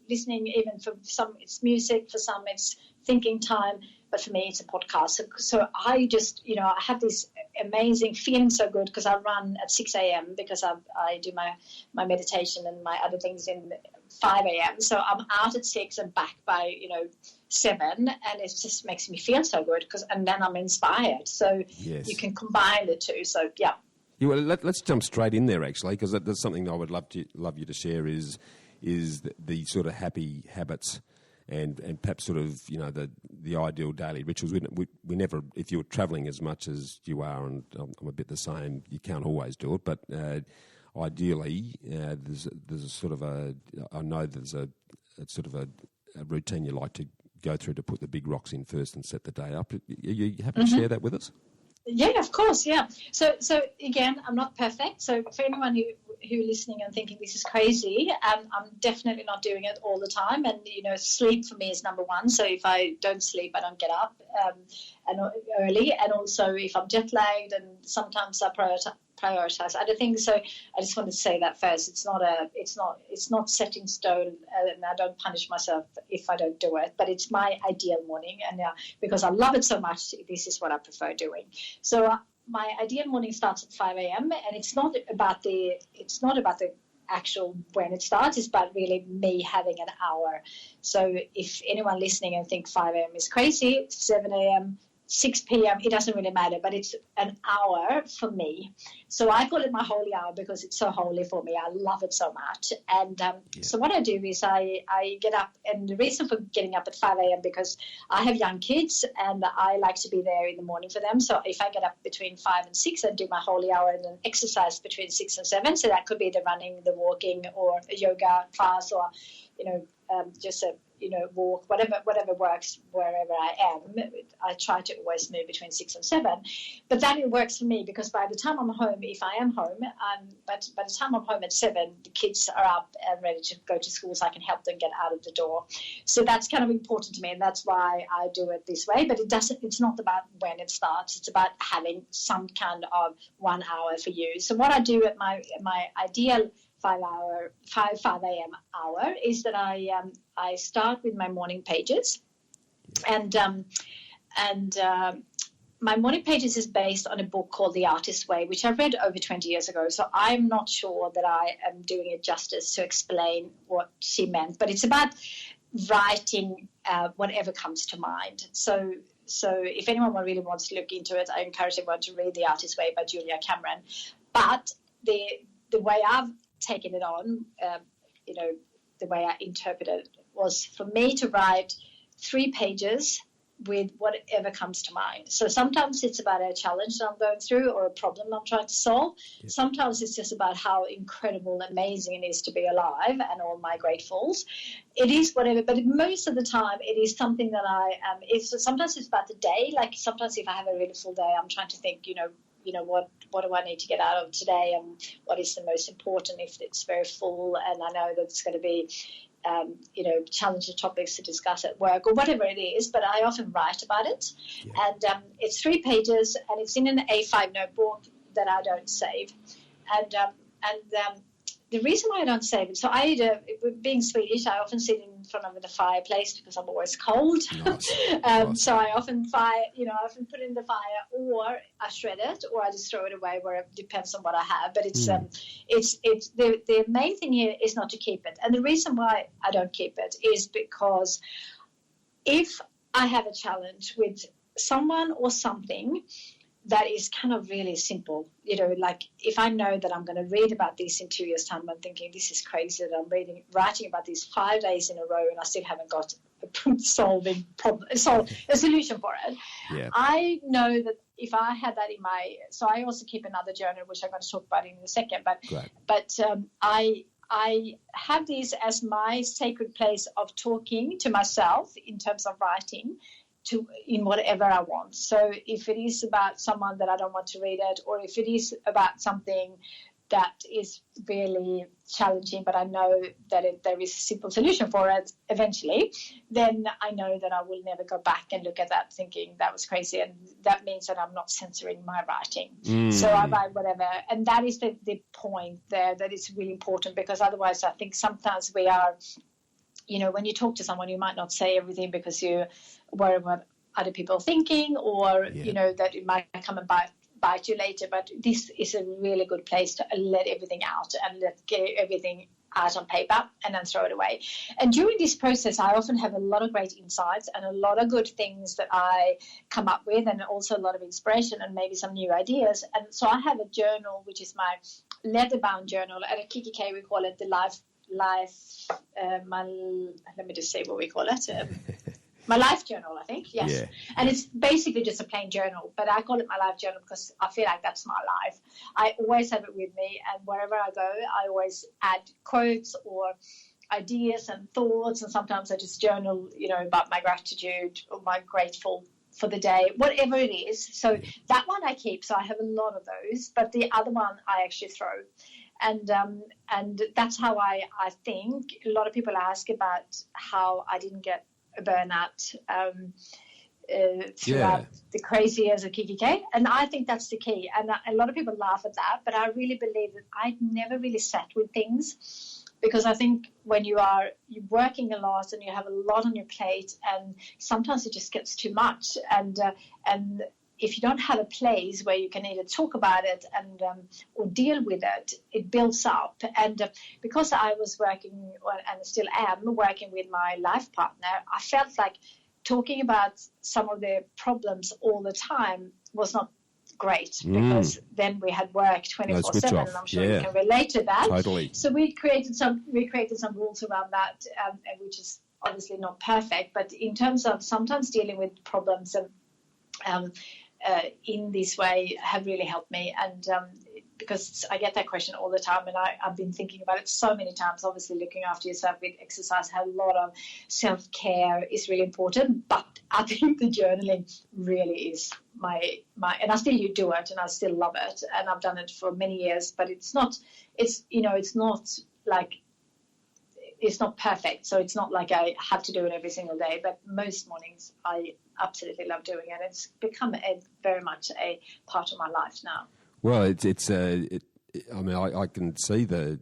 listening, even for some it's music, for some it's thinking time. But for me, it's a podcast. So I just, I have this amazing feeling so good, because I run at 6 a.m. because I do my meditation and my other things in 5 a.m. So I'm out at 6 and back by, 7. And it just makes me feel so good, and then I'm inspired. So you can combine the two. So, yeah. Well, let's jump straight in there, actually, because that's something I would love you to share is the sort of happy habits and perhaps sort of, the ideal daily rituals. We never, if you're travelling as much as you are, and I'm a bit the same, you can't always do it, but ideally there's a sort of I know there's a sort of a routine you like to go through to put the big rocks in first and set the day up. Are you happy to share that with us? Yeah, of course, yeah. So again, I'm not perfect. So for anyone who listening and thinking this is crazy, I'm definitely not doing it all the time. And, sleep for me is number one. So if I don't sleep, I don't get up and early. And also if I'm jet lagged, and sometimes I prioritize other things. So I just want to say that first. It's not set in stone, and I don't punish myself if I don't do it. But it's my ideal morning, and because I love it so much, this is what I prefer doing. So my ideal morning starts at 5 a.m. and it's not about the actual when it starts. It's about really me having an hour. So if anyone listening and think 5 a.m. is crazy, 7 a.m., 6 p.m., it doesn't really matter, but it's an hour for me. So I call it my holy hour because it's so holy for me. I love it so much. And so what I do is I get up, and the reason for getting up at 5 a.m. because I have young kids and I like to be there in the morning for them. So if I get up between 5 and 6 and do my holy hour and then exercise between 6 and 7, so that could be the running, the walking, or a yoga class, or, just a walk, whatever works wherever I am. I try to always move between 6 and 7, but that it works for me because by the time I'm home, if I am home, but by the time I'm home at 7, the kids are up and ready to go to school, so I can help them get out of the door. So that's kind of important to me, and that's why I do it this way. But it's not about when it starts. It's about having some kind of 1 hour for you. So what I do at my ideal 5 a.m. hour is that I start with my morning pages, and my morning pages is based on a book called The Artist's Way, which I read over 20 years ago. So I'm not sure that I am doing it justice to explain what she meant, but it's about writing whatever comes to mind. So if anyone really wants to look into it, I encourage everyone to read The Artist's Way by Julia Cameron. But the way I've taken it on, the way I interpreted it was for me to write 3 pages with whatever comes to mind. So sometimes it's about a challenge that I'm going through or a problem I'm trying to solve. Yeah. Sometimes it's just about how incredible, amazing it is to be alive and all my gratefuls. It is whatever, but most of the time it is something that sometimes it's about the day. Like sometimes if I have a really full day, I'm trying to think, what do I need to get out of today, and what is the most important if it's very full, and I know that it's going to be challenging topics to discuss at work or whatever it is, but I often write about it. Yeah. And it's 3 pages, and it's in an A5 notebook that I don't save. And the reason why I don't save it, so being Swedish, I often sit in front of the fireplace because I'm always cold. Nice. So I often put it in the fire, or I shred it, or I just throw it away, where it depends on what I have. But it's the main thing here is not to keep it. And the reason why I don't keep it is because if I have a challenge with someone or something that is kind of really simple, like if I know that I'm going to read about this in 2 years' time, I'm thinking this is crazy that I'm writing about this 5 days in a row and I still haven't got a solution for it. Yeah. I know that if I had that in so I also keep another journal, which I'm going to talk about in a second, but I have this as my sacred place of talking to myself in terms of writing, in whatever I want. So if it is about someone that I don't want to read it, or if it is about something that is really challenging, but I know that there is a simple solution for it eventually, then I know that I will never go back and look at that thinking that was crazy, and that means that I'm not censoring my writing. So I write whatever, and that is the point there that is really important, because otherwise I think sometimes we are, when you talk to someone, you might not say everything because you worry about other people thinking, or, that it might come and bite you later. But this is a really good place to let everything out and get everything out on paper and then throw it away. And during this process, I often have a lot of great insights and a lot of good things that I come up with, and also a lot of inspiration and maybe some new ideas. And so I have a journal, which is my leather-bound journal. At Kikki.K, we call it the let me just say what we call it. My life journal, I think, yes. Yeah. And it's basically just a plain journal, but I call it my life journal because I feel like that's my life. I always have it with me, and wherever I go, I always add quotes or ideas and thoughts, and sometimes I just journal, about my gratitude or my grateful for the day, whatever it is. So that one I keep, so I have a lot of those, but the other one I actually throw. And that's how I think. A lot of people ask about how I didn't get a burnout throughout the crazy years of Kikki.K, and I think that's the key. And a lot of people laugh at that, but I really believe that I never really sat with things, because I think when you're working a lot and you have a lot on your plate, and sometimes it just gets too much, and if you don't have a place where you can either talk about it and or deal with it, it builds up. And because I was working, and still am working with my life partner, I felt like talking about some of the problems all the time was not great, because then we had work 24/7, and I'm sure you can relate to that. Totally. So we created some rules around that, which is obviously not perfect, but in terms of sometimes dealing with problems in this way have really helped me. And because I get that question all the time, and I've been thinking about it so many times. Obviously, looking after yourself with exercise, have a lot of self-care is really important, but I think the journaling really is my and I still do it, and I still love it, and I've done it for many years, but it's not perfect, so it's not like I have to do it every single day, but most mornings I absolutely love doing it. It's become very much a part of my life now. Well, I can see the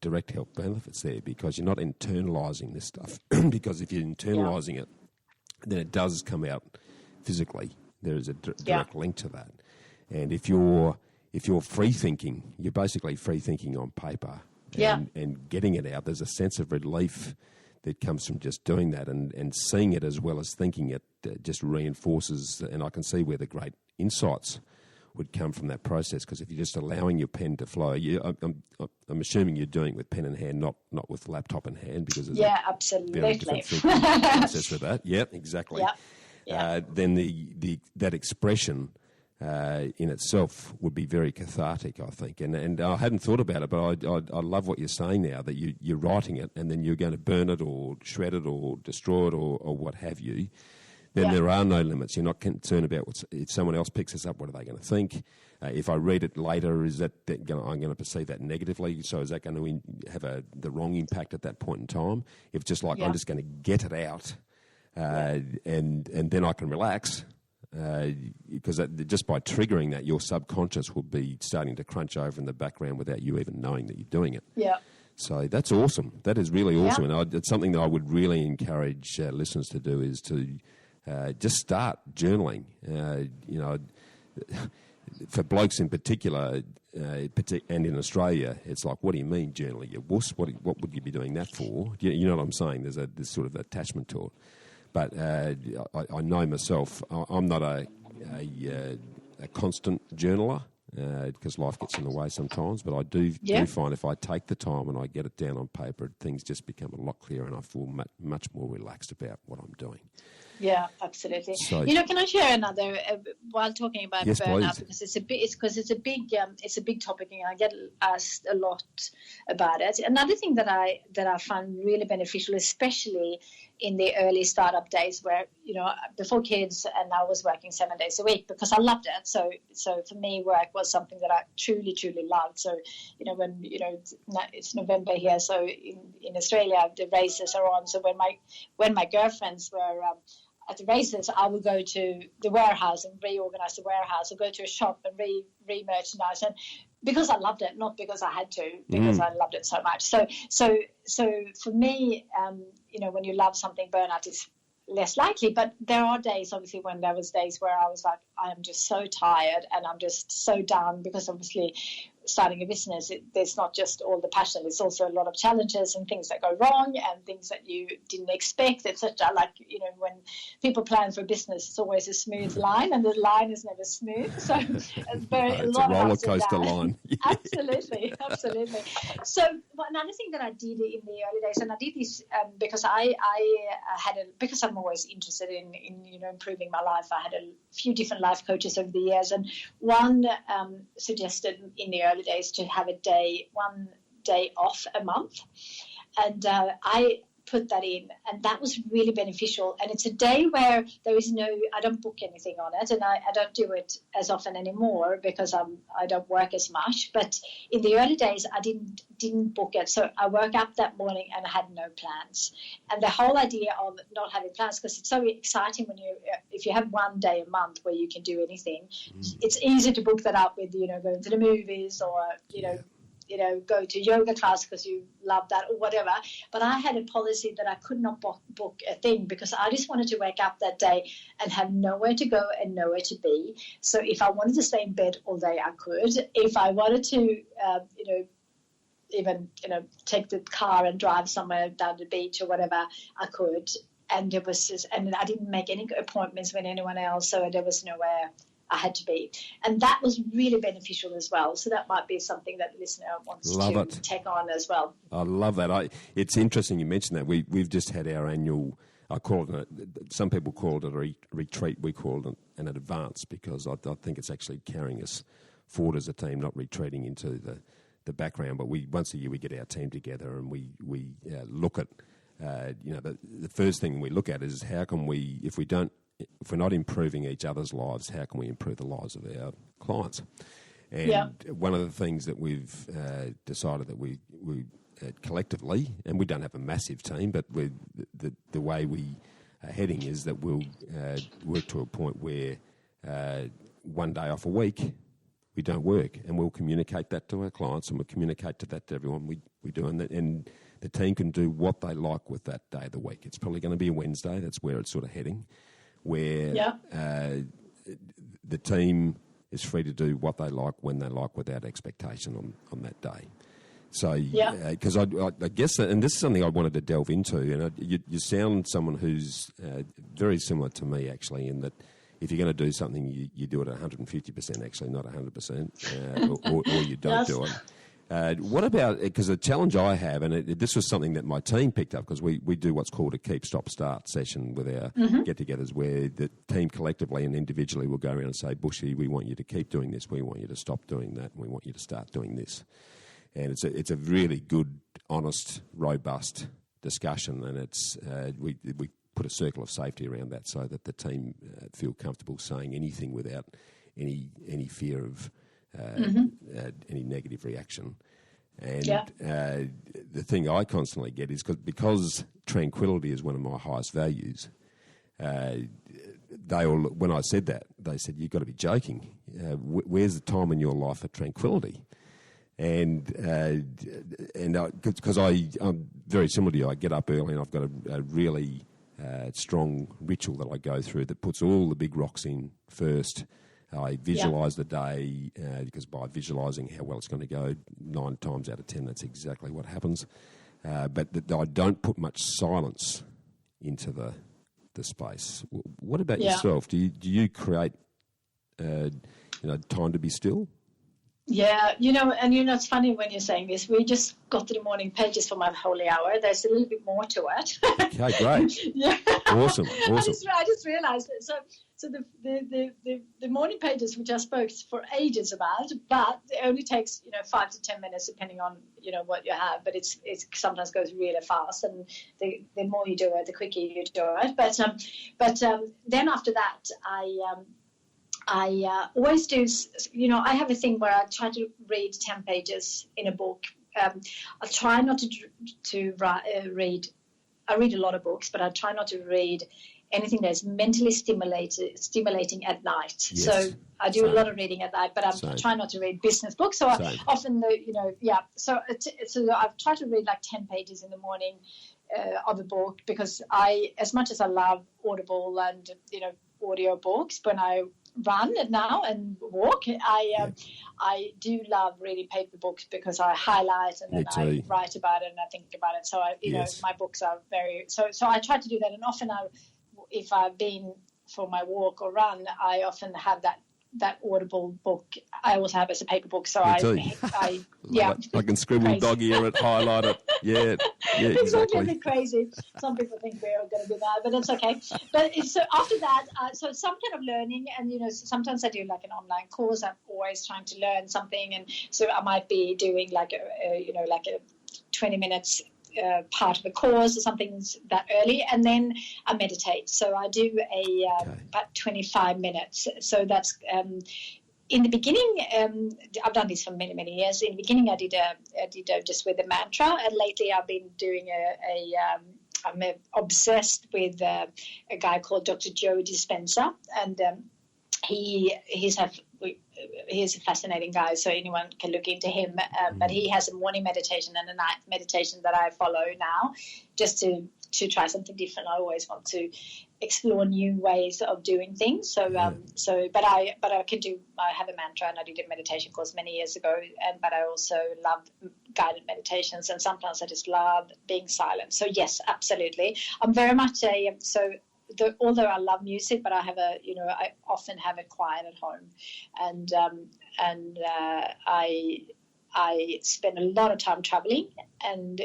direct health benefits there, because you're not internalising this stuff. Because if you're internalising it, then it does come out physically. There is a direct link to that. And if you're free thinking, you're basically free thinking on paper. And getting it out, there's a sense of relief that comes from just doing that, and seeing it as well as thinking it just reinforces. And I can see where the great insights would come from that process, because if you're just allowing your pen to flow, I'm assuming you're doing it with pen in hand, not with laptop in hand, because there's absolutely very different thinking process with that. Yeah, exactly. Then that expression in itself would be very cathartic, I think. And I hadn't thought about it, but I love what you're saying now, that you're writing it and then you're going to burn it or shred it or destroy it or what have you. Then there are no limits. You're not concerned about if someone else picks this up, what are they going to think? If I read it later, is that I'm going to perceive that negatively? So is that going to have the wrong impact at that point in time? If just like I'm just going to get it out and then I can relax, because just by triggering that, your subconscious will be starting to crunch over in the background without you even knowing that you're doing it. Yeah. So that's awesome. That is really awesome. And it's something that I would really encourage listeners to do, is to just start journaling. For blokes in particular, and in Australia, it's like, what do you mean journaling? You wuss? What would you be doing that for? You know what I'm saying? There's this sort of attachment to it. But I know myself, I'm not a constant journaler, because life gets in the way sometimes. But I do find if I take the time and I get it down on paper, things just become a lot clearer, and I feel much more relaxed about what I'm doing. Yeah, absolutely. So, can I share another while talking about burnout, because it's a big topic, and I get asked a lot about it. Another thing that I find really beneficial, especially in the early startup days, where before kids, and I was working 7 days a week because I loved it. So for me, work was something that I truly loved. So when it's November here, so in Australia the races are on. So when my girlfriends were at the races, I would go to the warehouse and reorganize the warehouse, or go to a shop and re-merchandise, and because I loved it, not because I had to, because I loved it so much. So for me, when you love something, burnout is less likely. But there are days, obviously, when there was days where I was like, I am just so tired and I'm just so done, because obviously starting a business, there's not just all the passion, there's also a lot of challenges and things that go wrong and things that you didn't expect, etc. Like, when people plan for a business, it's always a smooth line, and the line is never smooth. So it's a roller coaster line. Absolutely. So another thing that I did in the early days, and I did this because because I'm always interested in improving my life. I had a few different life coaches over the years, and one suggested in the early days to have one day off a month. And I put that in, and that was really beneficial. And it's a day where there is I don't book anything on it, and I don't do it as often anymore because I don't work as much. But in the early days, I didn't book it. So I woke up that morning and I had no plans. And the whole idea of not having plans, because it's so exciting when if you have one day a month where you can do anything, it's easy to book that up with, going to the movies or, go to yoga class because you love that or whatever. But I had a policy that I could not book a thing because I just wanted to wake up that day and have nowhere to go and nowhere to be. So if I wanted to stay in bed all day, I could. If I wanted to, even take the car and drive somewhere down the beach or whatever, I could. And it was just, and I didn't make any appointments with anyone else, so there was nowhere I had to be. And that was really beneficial as well. So that might be something that the listener wants to take on as well. I love that. It's interesting you mentioned that. We've just had our annual, I call it, some people call it a retreat, we call it an advance, because I think it's actually carrying us forward as a team, not retreating into the background. But once a year we get our team together and we look at, the first thing we look at is how can we, if we're not improving each other's lives, how can we improve the lives of our clients? And one of the things that we've decided that we collectively, and we don't have a massive team, but the way we are heading is that we'll work to a point where one day off a week we don't work, and we'll communicate that to our clients, and we'll communicate to everyone we do, and the team can do what they like with that day of the week. It's probably going to be a Wednesday. That's where it's sort of heading, where the team is free to do what they like when they like without expectation on that day. So, because I guess, and this is something I wanted to delve into, and you sound someone who's very similar to me, actually, in that if you're going to do something, you do it at 150%, actually, not 100%, or you don't do it. What about, because the challenge I have, and this was something that my team picked up, because we do what's called a keep, stop, start session with our get-togethers, where the team collectively and individually will go around and say, Bushy, we want you to keep doing this, we want you to stop doing that, and we want you to start doing this. And it's a really good, honest, robust discussion, and it's we put a circle of safety around that so that the team feel comfortable saying anything without any fear of any negative reaction. And the thing I constantly get is because tranquility is one of my highest values. They all, when I said that, they said, "You've got to be joking. Where's the time in your life for tranquility?" And because I'm very similar to you, I get up early and I've got a really strong ritual that I go through that puts all the big rocks in first. I visualise the day, because by visualising how well it's going to go, 9 times out of 10, that's exactly what happens. But I don't put much silence into the space. What about yourself? Do you create time to be still? Yeah, and it's funny when you're saying this. We just got to the morning pages for my holy hour. There's a little bit more to it. Okay, great. Awesome. I just realised that. So the morning pages, which I spoke for ages about, but it only takes 5 to 10 minutes depending on what you have. But it sometimes goes really fast, and the more you do it, the quicker you do it. But then after that, I always do, I have a thing where I try to read 10 pages in a book. I try not to read. I read a lot of books, but I try not to read anything that's mentally stimulating at night. Yes. So I do a lot of reading at night, but I try not to read business books. So I often, So I've tried to read like 10 pages in the morning of a book, because as much as I love Audible and audio books, when I run now and walk, I do love reading paper books, because I highlight and then I write about it and I think about it. So my books are very so I try to do that, and often if I've been for my walk or run, I often have that Audible book. I also have it as a paper book, so I can scribble dog ear it, highlight it. Yeah, exactly. A bit crazy. Some people think we're going to do that, but it's okay. But so after that, so some kind of learning, and sometimes I do like an online course. I'm always trying to learn something, and so I might be doing like a 20 minutes part of a course or something that early, and then I meditate. So I do about 25 minutes. So that's in the beginning. I've done this for many, many years. In the beginning, I did just with the mantra, and lately I've been doing I'm obsessed with a guy called Dr. Joe Dispenza, and he's a fascinating guy, so anyone can look into him. But he has a morning meditation and a night meditation that I follow now, just to try something different. I always want to explore new ways of doing things. But I have a mantra, and I did a meditation course many years ago. But I also love guided meditations, and sometimes I just love being silent. So yes, absolutely. I'm very much although I love music, but I often have a quiet at home, and I spend a lot of time traveling, and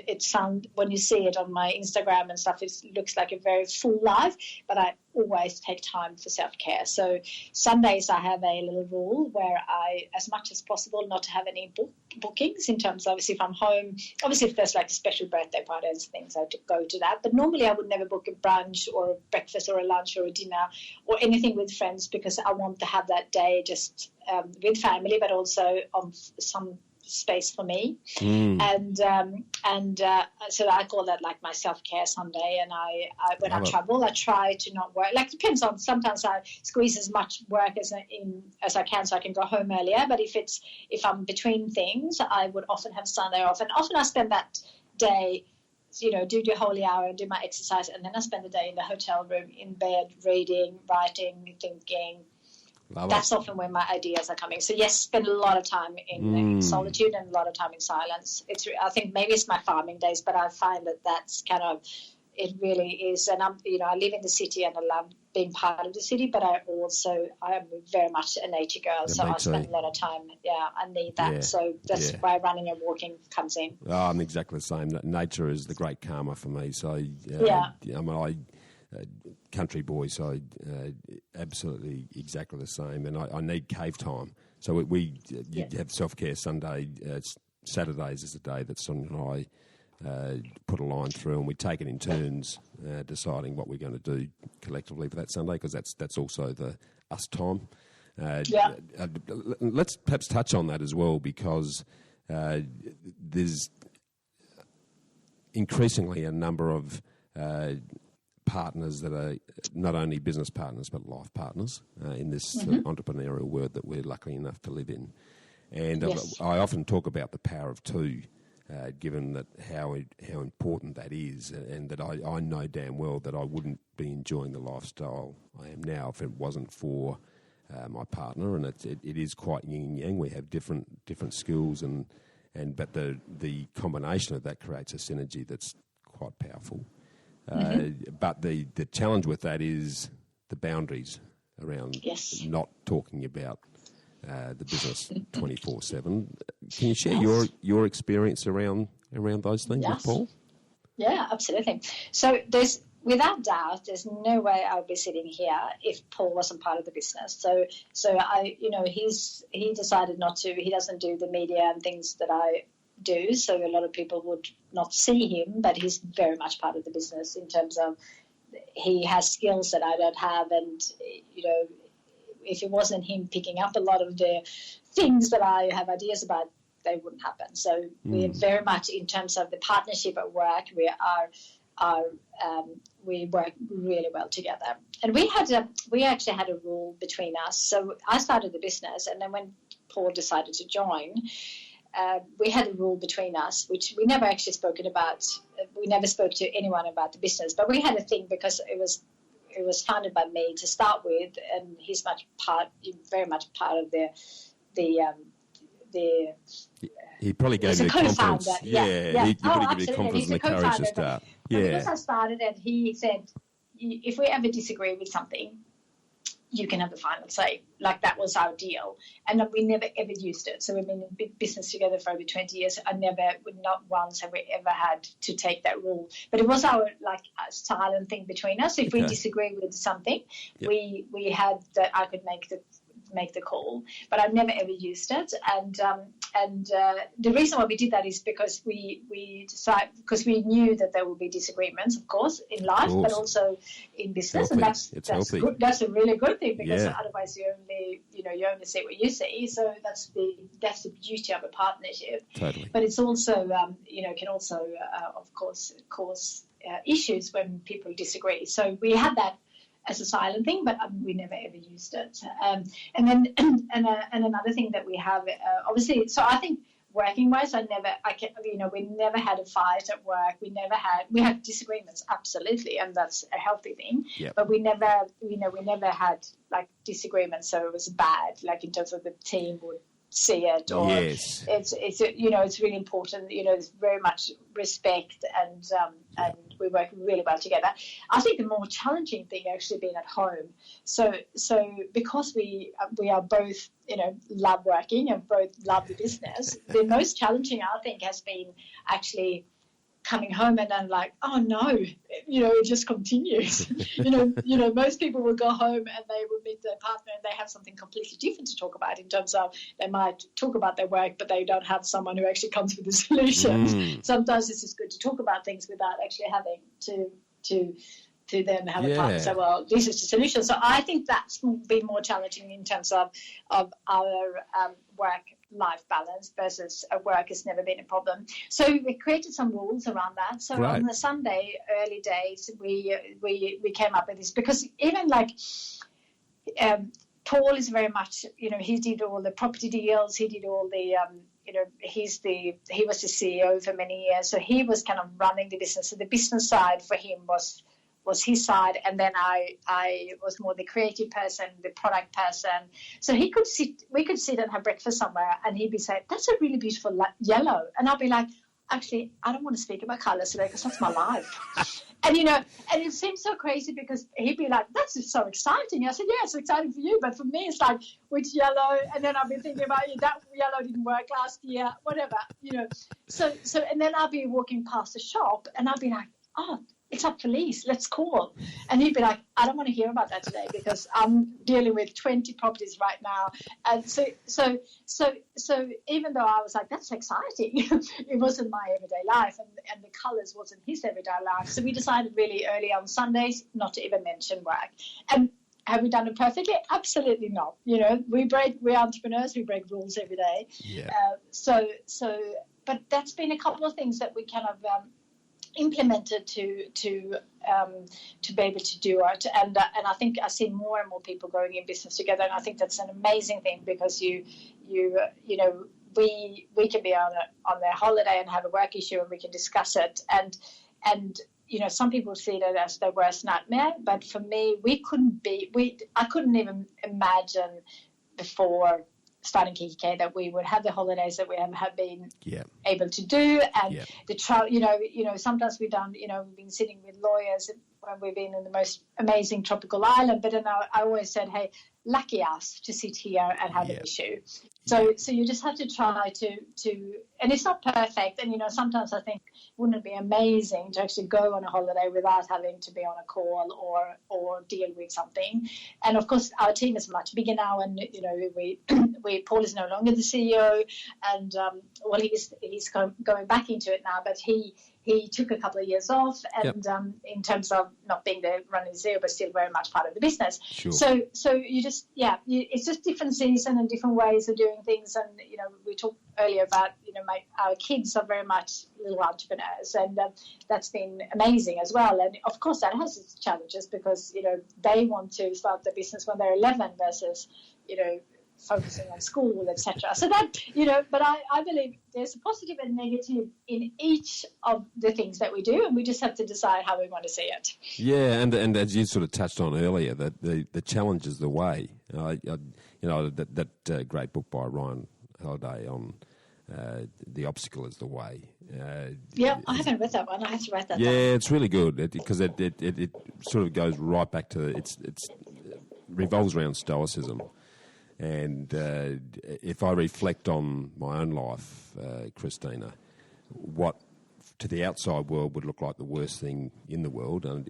when you see it on my Instagram and stuff, it looks like a very full life, but I always take time for self-care. So Sundays I have a little rule where I, as much as possible, not to have any bookings in terms of, obviously if I'm home, obviously if there's like a special birthday party and things, I go to that. But normally I would never book a brunch or a breakfast or a lunch or a dinner or anything with friends, because I want to have that day just with family, but also on some space for me. And so I call that like my self-care Sunday. And I when I travel, I try to not work. Like, depends on, sometimes I squeeze as much work as I can, so I can go home earlier. But if I'm between things, I would often have Sunday off, and often I spend that day, do the holy hour and do my exercise, and then I spend the day in the hotel room, in bed, reading, writing, thinking. That's often where my ideas are coming. So yes, spend a lot of time in solitude and a lot of time in silence. I think maybe it's my farming days, but I find that that's kind of, it really is. And I live in the city and I love being part of the city, but I am very much a nature girl. So I spend a lot of time. Yeah, I need that. Yeah, so that's why running and walking comes in. Oh, I'm exactly the same. Nature is the great karma for me. So country boy, so absolutely exactly the same. And I need cave time. So we have self-care Sunday. Saturdays is the day that Sonia and I put a line through, and we take it in turns, deciding what we're going to do collectively for that Sunday, because that's also the us time. Let's perhaps touch on that as well, because there's increasingly a number of partners that are not only business partners but life partners in this entrepreneurial world that we're lucky enough to live in. And I often talk about the power of two, given that how important that is, and that I know damn well that I wouldn't be enjoying the lifestyle I am now if it wasn't for my partner. And it is quite yin and yang. We have different skills, but the combination of that creates a synergy that's quite powerful. But the challenge with that is the boundaries around not talking about the business 24/7. Can you share your experience around those things with Paul? Yeah, absolutely. So without doubt, there's no way I would be sitting here if Paul wasn't part of the business. So he decided not to. He doesn't do the media and things that I do, so a lot of people would not see him, but he's very much part of the business in terms of he has skills that I don't have, and if it wasn't him picking up a lot of the things that I have ideas about, they wouldn't happen. So we're very much, in terms of the partnership at work, we work really well together. And we actually had a rule between us. So I started the business, and then when Paul decided to join, we had a rule between us, which we never actually spoken about. We never spoke to anyone about the business, but we had a thing because it was founded by me to start with, and he's very much part of the. He probably gave you a confidence. He probably gave you confidence and the courage to start. Because I started, and he said, if we ever disagree with something, you can have the final say. Like, that was our deal. And we never, ever used it. So we've been in business together for over 20 years. Not once have we ever had to take that rule. But it was our, silent thing between us. If we disagree with something, we had that I could make make the call, but I've never ever used it. And the reason why we did that is because we decided, because we knew that there would be disagreements, of course, in life, but also in business, and that's good. That's a really good thing, because otherwise you only see what you see. So that's the beauty of a partnership. Totally. But it's also can also of course cause issues when people disagree. So we had that as a silent thing, but we never ever used it. And then and another thing that we have, obviously, so I think working wise, we never had a fight at work. We had disagreements, absolutely, and that's a healthy thing. Yep. But we never had like disagreements, so it was bad, like in terms of the team would see it, or yes. It's really important. There's very much respect, and we work really well together. I think the more challenging thing actually being at home. So because we are both love working and both love the business, the most challenging I think has been actually coming home and then like, oh no, it just continues. Most people will go home and they will meet their partner and they have something completely different to talk about, in terms of they might talk about their work, but they don't have someone who actually comes with the solutions. Sometimes it's just good to talk about things without actually having to then have a partner say, well, this is the solution. So I think that's been more challenging in terms of our work-life balance versus work has never been a problem. So we created some rules around that. So on the Sunday early days, we came up with this, because even like Paul is very much, he did all the property deals, he did all the he was the CEO for many years, so he was kind of running the business. So the business side for him was his side, and then I was more the creative person, the product person. So we could sit and have breakfast somewhere, and he'd be saying, "That's a really beautiful yellow," and I'll be like, "Actually, I don't want to speak about colours today because that's my life." And and it seems so crazy, because he'd be like, "That's so exciting." I said, "Yeah, it's exciting for you, but for me, it's like, which yellow?" And then I've been thinking about, that yellow didn't work last year, whatever, So and then I'll be walking past the shop, and I'll be like, "Oh, it's up for lease, let's call." And he'd be like, "I don't want to hear about that today because I'm dealing with 20 properties right now." And so even though I was like, that's exciting, it wasn't my everyday life, and the colours wasn't his everyday life. So we decided really early on Sundays not to even mention work. And have we done it perfectly? Absolutely not. We're entrepreneurs, we break rules every day. Yeah. But that's been a couple of things that we kind of implemented to be able to do it, and I think I see more and more people going in business together, and I think that's an amazing thing, because we can be on their holiday and have a work issue and we can discuss it, and some people see that as their worst nightmare, but for me I couldn't even imagine before starting Kikki.K that we would have the holidays that we have been able to do, and the trial. Sometimes we've done. We've been sitting with lawyers when we've been in the most amazing tropical island. But then I always said, "Hey, lucky us to sit here and have an issue." So you just have to try to, and it's not perfect. And sometimes I think, wouldn't it be amazing to actually go on a holiday without having to be on a call or deal with something? And of course, our team is much bigger now, and Paul is no longer the CEO, and he's going back into it now, but he took a couple of years off, and in terms of not being the running CEO, but still very much part of the business. Sure. So you just it's just different season and different ways of doing things, and we talked earlier about our kids are very much little entrepreneurs, and that's been amazing as well. And of course that has its challenges, because they want to start the business when they're 11 versus focusing on school, etc. So that but I believe there's a positive and negative in each of the things that we do, and we just have to decide how we want to see it. Yeah, and as you sort of touched on earlier, that the challenge is the way. That great book by Ryan Holiday on The Obstacle is the Way. I haven't read that one. I have to write that down. Yeah, it's really good, because it sort of goes right back to it revolves around Stoicism. And if I reflect on my own life, Kristina, what to the outside world would look like the worst thing in the world, and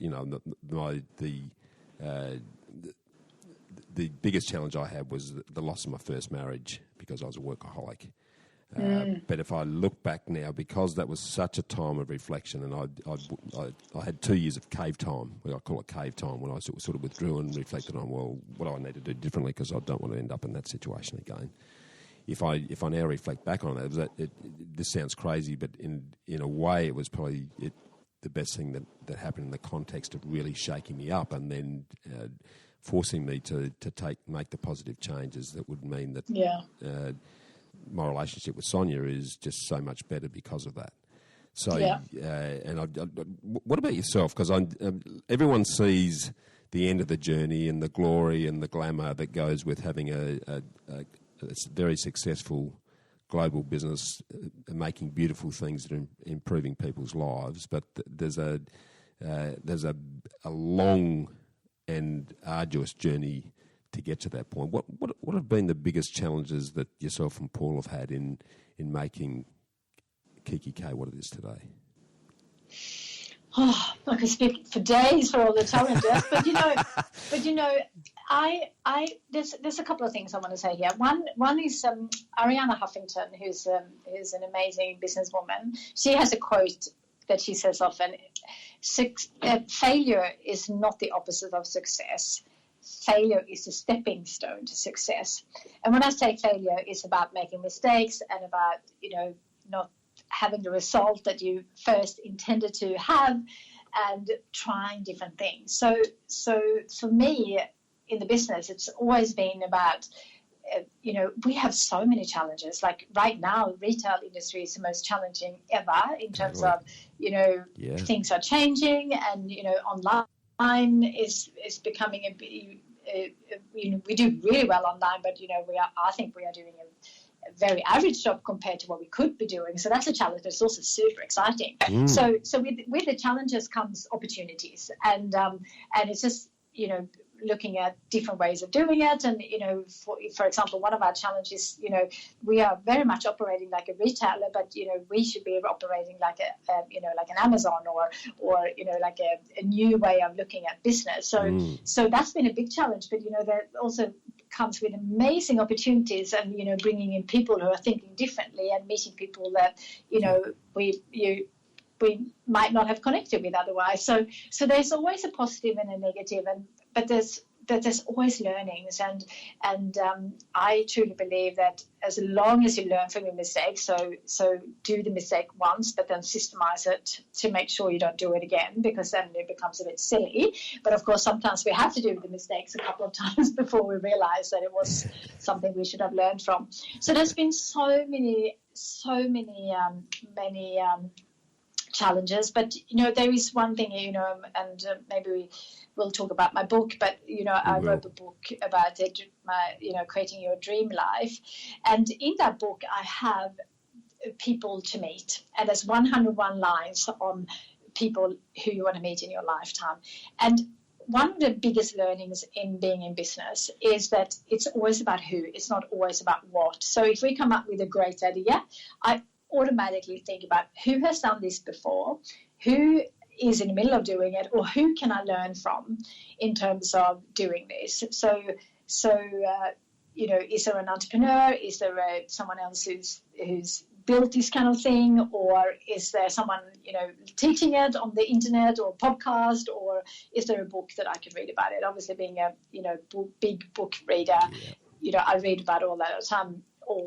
the the biggest challenge I had was the loss of my first marriage because I was a workaholic. But if I look back now, because that was such a time of reflection, and I had 2 years of cave time, I call it cave time, when I sort of withdrew and reflected on, well, what do I need to do differently because I don't want to end up in that situation again. If I now reflect back on it, this sounds crazy, but in a way it was probably the best thing that happened in the context of really shaking me up and then forcing me to make the positive changes that would mean that my relationship with Sonia is just so much better because of that. So, what about yourself? Because everyone sees the end of the journey and the glory and the glamour that goes with having a very successful global business, making beautiful things that are improving people's lives. But there's a long and arduous journey to get to that point. What have been the biggest challenges that yourself and Paul have had in making Kikki.K what it is today? Oh, I could speak for days for all the challenges, but there's a couple of things I want to say here. One is Arianna Huffington, who's an amazing businesswoman. She has a quote that she says often: failure is not the opposite of success. Failure is a stepping stone to success. And when I say failure, it's about making mistakes and about, not having the result that you first intended to have and trying different things. So for me in the business, it's always been about, we have so many challenges. Like right now, retail industry is the most challenging ever in terms of, things are changing and, online is becoming we do really well online, but I think we are doing a very average job compared to what we could be doing. So that's a challenge, but it's also super exciting. So with the challenges comes opportunities, and it's just looking at different ways of doing it. And for example, one of our challenges, we are very much operating like a retailer, but we should be operating like like an Amazon or like a new way of looking at business. So that's been a big challenge. But that also comes with amazing opportunities, and bringing in people who are thinking differently and meeting people that we might not have connected with otherwise. So there's always a positive and a negative, but there's always learnings, and I truly believe that as long as you learn from your mistakes, so do the mistake once, but then systemize it to make sure you don't do it again, because then it becomes a bit silly. But of course, sometimes we have to do the mistakes a couple of times before we realize that it was something we should have learned from. So there's been so many challenges, but there is one thing, and maybe we'll talk about my book, but I wrote a book about it, creating your dream life, and in that book I have people to meet, and there's 101 lines on people who you want to meet in your lifetime. And one of the biggest learnings in being in business is that it's always about who, it's not always about what. So if we come up with a great idea, I automatically think about who has done this before, who is in the middle of doing it, or who can I learn from in terms of doing this. So is there an entrepreneur? Is there someone else who's built this kind of thing, or is there someone teaching it on the internet or podcast, or is there a book that I could read about it? Obviously, being a big book reader, I read about all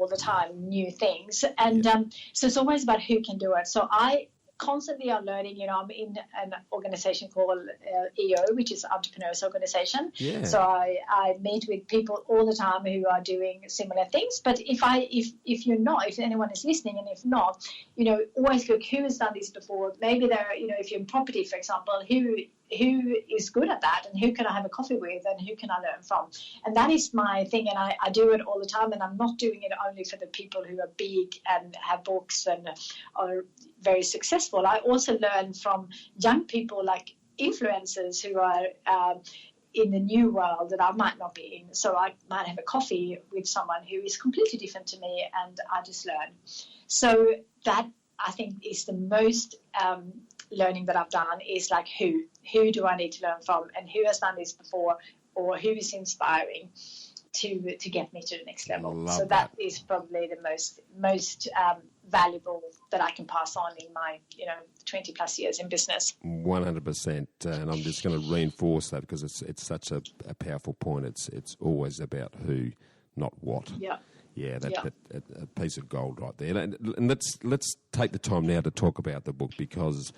the time new things, and so it's always about who can do it. So I constantly are learning. I'm in an organization called EO, which is Entrepreneurs Organization. So I meet with people all the time who are doing similar things. But if anyone is listening, and if not, always look who has done this before. Maybe if you're in property, for example, who is good at that, and who can I have a coffee with, and who can I learn from? And that is my thing, and I do it all the time, and I'm not doing it only for the people who are big and have books and are very successful. I also learn from young people, like influencers who are in the new world that I might not be in. So I might have a coffee with someone who is completely different to me, and I just learn. So that, I think, is the most learning that I've done, is like who do I need to learn from, and who has done this before, or who is inspiring to get me to the next level. So that is probably the most valuable that I can pass on in my 20 plus years in business. 100%, and I'm just going to reinforce that because it's such a powerful point. It's always about who, not what. Yeah, that a piece of gold right there. And let's take the time now to talk about the book, because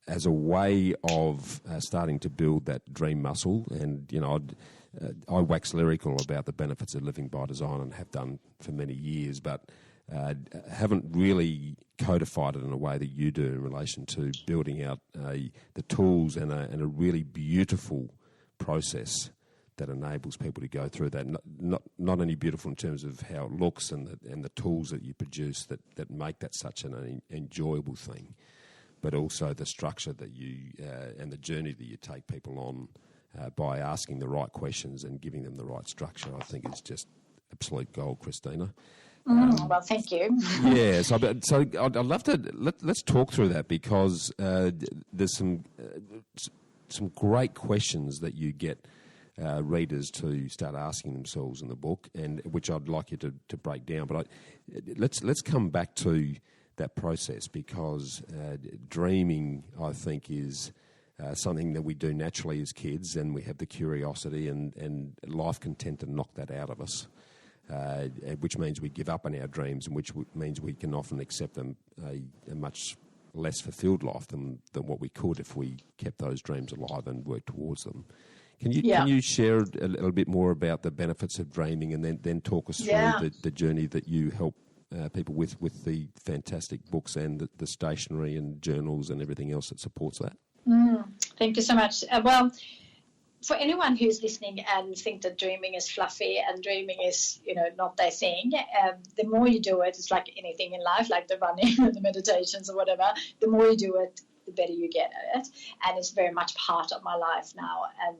as a way of starting to build that dream muscle, and I wax lyrical about the benefits of living by design and have done for many years, but haven't really codified it in a way that you do in relation to building out the tools and a really beautiful process that enables people to go through that. Not only beautiful in terms of how it looks and the tools that you produce that make that such an enjoyable thing, but also the structure that you and the journey that you take people on by asking the right questions and giving them the right structure, I think is just absolute gold, Kristina. Well, thank you. Yeah, so I'd love to let's talk through that, because there's some great questions that you get readers to start asking themselves in the book, and which I'd like you to break down. But let's come back to that process, because dreaming, I think, is something that we do naturally as kids, and we have the curiosity, and life can tend to knock that out of us, which means we give up on our dreams, and which means we can often accept a much less fulfilled life than what we could if we kept those dreams alive and worked towards them. Can you share a little bit more about the benefits of dreaming, and then talk us through the journey that you help people with the fantastic books and the stationery and journals and everything else that supports that? Thank you so much. Well, for anyone who's listening and think that dreaming is fluffy and dreaming is, not their thing, the more you do it, it's like anything in life, like the running or the meditations or whatever, the more you do it, the better you get at it. And it's very much part of my life now. And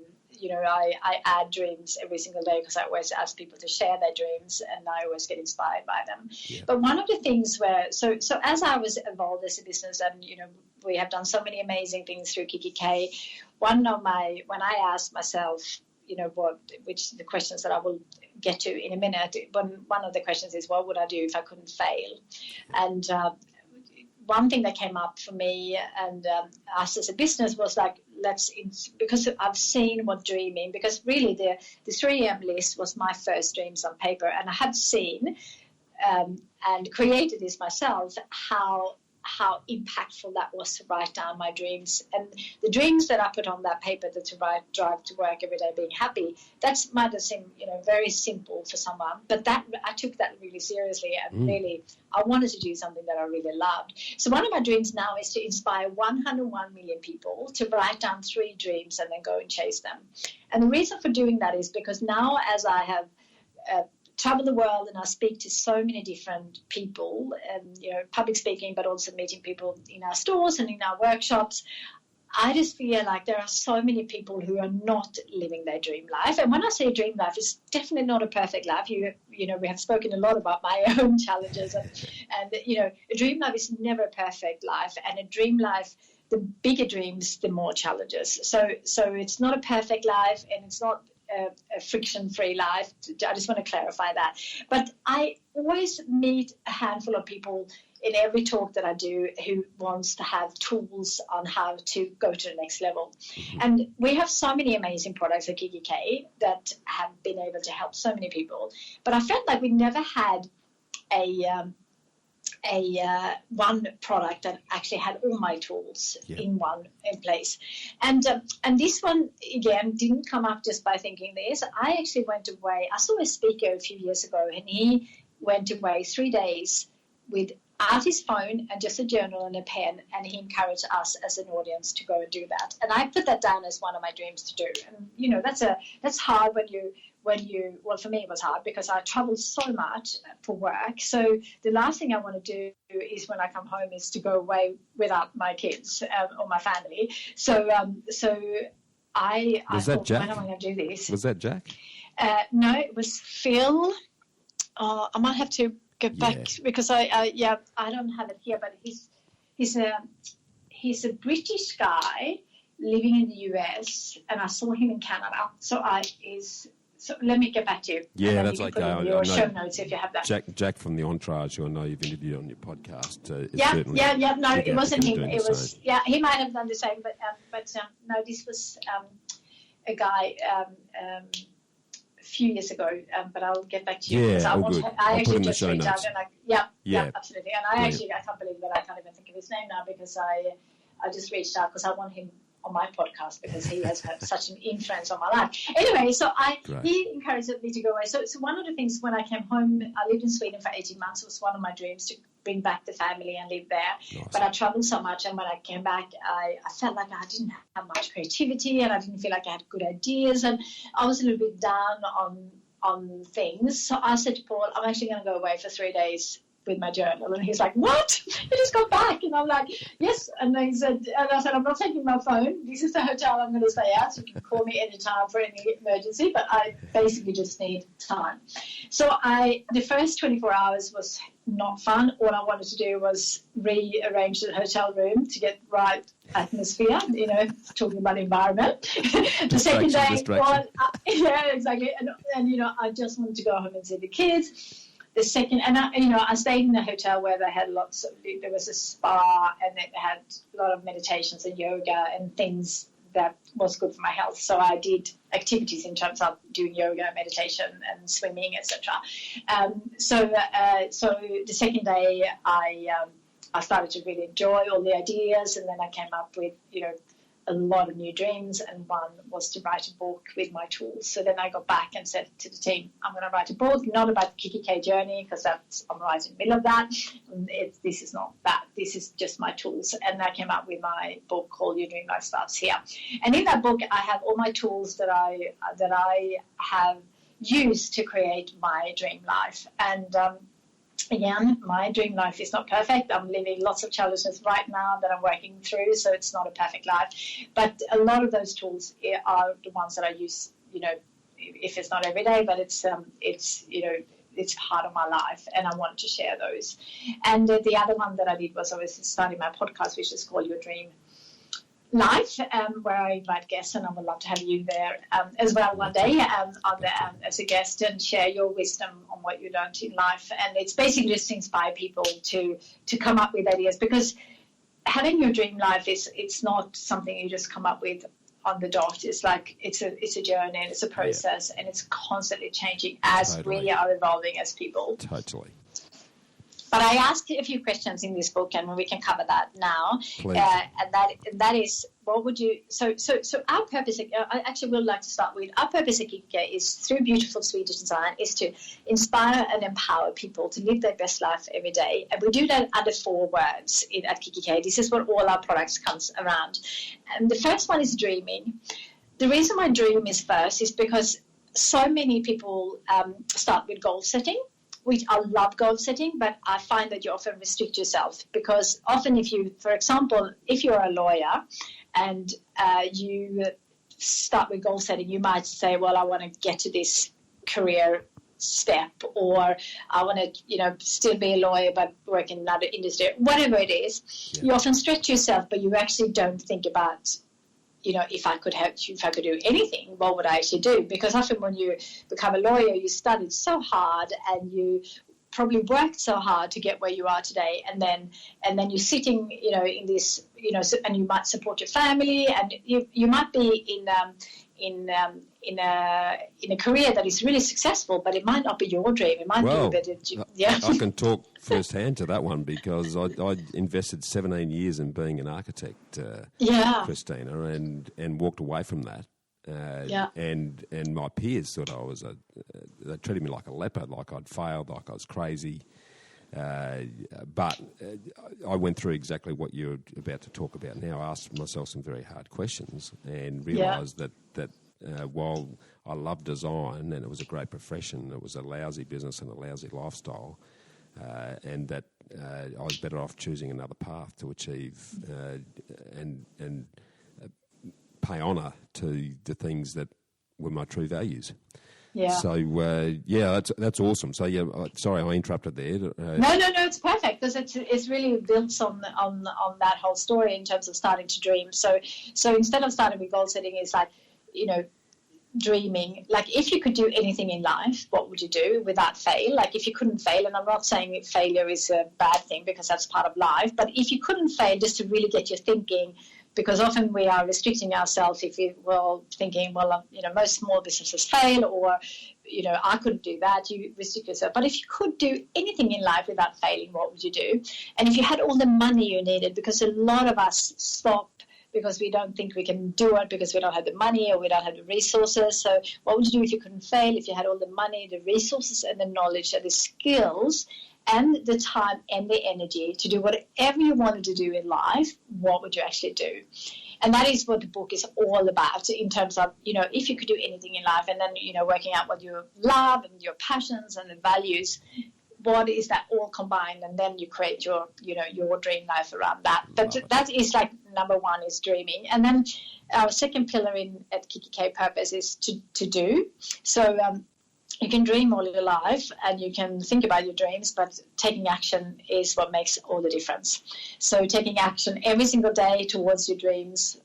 I add dreams every single day, because I always ask people to share their dreams, and I always get inspired by them. Yeah. But one of the things so as I was involved as a business, and we have done so many amazing things through Kikki.K, when I asked myself, which the questions that I will get to in a minute, one of the questions is, what would I do if I couldn't fail? And one thing that came up for me and us as a business was like, because I've seen what dreaming, because really the 3M list was my first dreams on paper, and I had seen and created this myself, how impactful that was to write down my dreams. And the dreams that I put on that paper, that to drive to work every day being happy, that might have seemed very simple for someone, but that I took that really seriously, and really I wanted to do something that I really loved. So one of my dreams now is to inspire 101 million people to write down 3 dreams and then go and chase them. And the reason for doing that is because now, as I have travel the world and I speak to so many different people, and public speaking, but also meeting people in our stores and in our workshops, I just feel like there are so many people who are not living their dream life. And when I say dream life, it's definitely not a perfect life. We have spoken a lot about my own challenges, and a dream life is never a perfect life, and a dream life, the bigger dreams, the more challenges. So it's not a perfect life, and it's not a friction-free life. I just want to clarify that. But I always meet a handful of people in every talk that I do who wants to have tools on how to go to the next level. And we have so many amazing products at Kikki.K that have been able to help so many people. But I felt like we never had a one product that actually had all my tools in place. And this one, again, didn't come up just by thinking this. I actually went away. I saw a speaker a few years ago, and he went away 3 days without his phone and just a journal and a pen, and he encouraged us as an audience to go and do that. And I put that down as one of my dreams to do. And, that's hard well, for me it was hard because I traveled so much for work. So the last thing I want to do is when I come home is to go away without my kids or my family. So I thought, Jack? When am I going to do this? Was that Jack? No, it was Phil. I might have to get back because I don't have it here, but he's a British guy living in the US, and I saw him in Canada. So let me get back to you. Yeah, that's okay. I know show notes if you have that. Jack from the Entourage, who I know you've interviewed on your podcast. No, it wasn't him. It was he might have done the same, but no, this was a guy a few years ago. But I'll get back to you. Yeah, I actually just reached out and absolutely. And I can't believe that I can't even think of his name now, because I just reached out because I want him on my podcast because he has had such an influence on my life. Anyway, so he encouraged me to go away. So one of the things when I came home, I lived in Sweden for 18 months. It was one of my dreams to bring back the family and live there. Nice. But I traveled so much, and when I came back, I felt like I didn't have much creativity, and I didn't feel like I had good ideas, and I was a little bit down on things. So I said to Paul, I'm actually going to go away for 3 days with my journal. And he's like, what? You just got back? And I'm like, yes. And I said, I'm not taking my phone. This is the hotel I'm going to stay at. So you can call me anytime for any emergency, but I basically just need time. So the first 24 hours was not fun. All I wanted to do was rearrange the hotel room to get right atmosphere, talking about environment. The second day, exactly. And I just wanted to go home and see the kids. The second, and I stayed in a hotel where they had there was a spa, and they had a lot of meditations and yoga and things that was good for my health. So I did activities in terms of doing yoga, meditation, and swimming, etc. So the second day, I started to really enjoy all the ideas, and then I came up with, a lot of new dreams, and one was to write a book with my tools. So then I got back and said to the team, I'm going to write a book, not about the Kikki.K journey, because I'm right in the middle of that. This is not that. This is just my tools. And I came up with my book called Your Dream Life Starts Here. And in that book, I have all my tools that I have used to create my dream life. And again, my dream life is not perfect. I'm living lots of challenges right now that I'm working through, so it's not a perfect life. But a lot of those tools are the ones that I use, if it's not every day, but it's part of my life, and I want to share those. And the other one that I did was obviously starting my podcast, which is called Your Dream Life, where I invite guests, and I would love to have you there as well one day as a guest, and share your wisdom on what you learned in life. And it's basically just to inspire people to come up with ideas, because having your dream life it's not something you just come up with on the dot. It's like it's a journey, and it's a process, and it's constantly changing as we are evolving as people. Totally. But I asked a few questions in this book, and we can cover that now. Please. And that is, what would you? So our purpose. I actually would like to start with our purpose at Kikki.K is, through beautiful Swedish design, is to inspire and empower people to live their best life every day. And we do that under 4 words at Kikki.K. This is what all our products comes around. And the first one is dreaming. The reason why dream is first is because so many people start with goal setting. Which I love goal setting, but I find that you often restrict yourself, because often for example, if you're a lawyer and you start with goal setting, you might say, well, I want to get to this career step, or I want to, still be a lawyer but work in another industry, whatever it is. Yeah. You often stretch yourself, but you actually don't think about, if I could do anything, what would I actually do? Because often when you become a lawyer, you studied so hard, and you probably worked so hard to get where you are today, and then you're sitting, in this, and you might support your family, and you might be in a career that is really successful, but it might not be your dream. It might be a bit of, I can talk firsthand to that one, because I invested 17 years in being an architect, Kristina, and walked away from that. And my peers thought I was they treated me like a leper, like I'd failed, like I was crazy. But I went through exactly what you're about to talk about now. I asked myself some very hard questions, and realised that while I love design, and it was a great profession, it was a lousy business and a lousy lifestyle, and that I was better off choosing another path to achieve and pay honour to the things that were my true values. Yeah. So, that's awesome. So, sorry, I interrupted there. No, it's perfect because it's really built on that whole story in terms of starting to dream. So instead of starting with goal setting, it's like, dreaming. Like, if you could do anything in life, what would you do without fail? Like, if you couldn't fail, and I'm not saying that failure is a bad thing because that's part of life, but if you couldn't fail, just to really get you thinking, because often we are restricting ourselves if we're thinking, most small businesses fail, or, I couldn't do that. You restrict yourself. But if you could do anything in life without failing, what would you do? And if you had all the money you needed, because a lot of us stop because we don't think we can do it because we don't have the money or we don't have the resources. So what would you do if you couldn't fail, if you had all the money, the resources and the knowledge and the skills and the time and the energy to do whatever you wanted to do in life? What would you actually do? And that is what the book is all about, in terms of, if you could do anything in life, and then, working out what you love and your passions and the values. What is that all combined? And then you create your dream life around that. But that is like number one is dreaming. And then our second pillar at Kikki.K purpose is to do. So you can dream all your life and you can think about your dreams, but taking action is what makes all the difference. So taking action every single day towards your dreams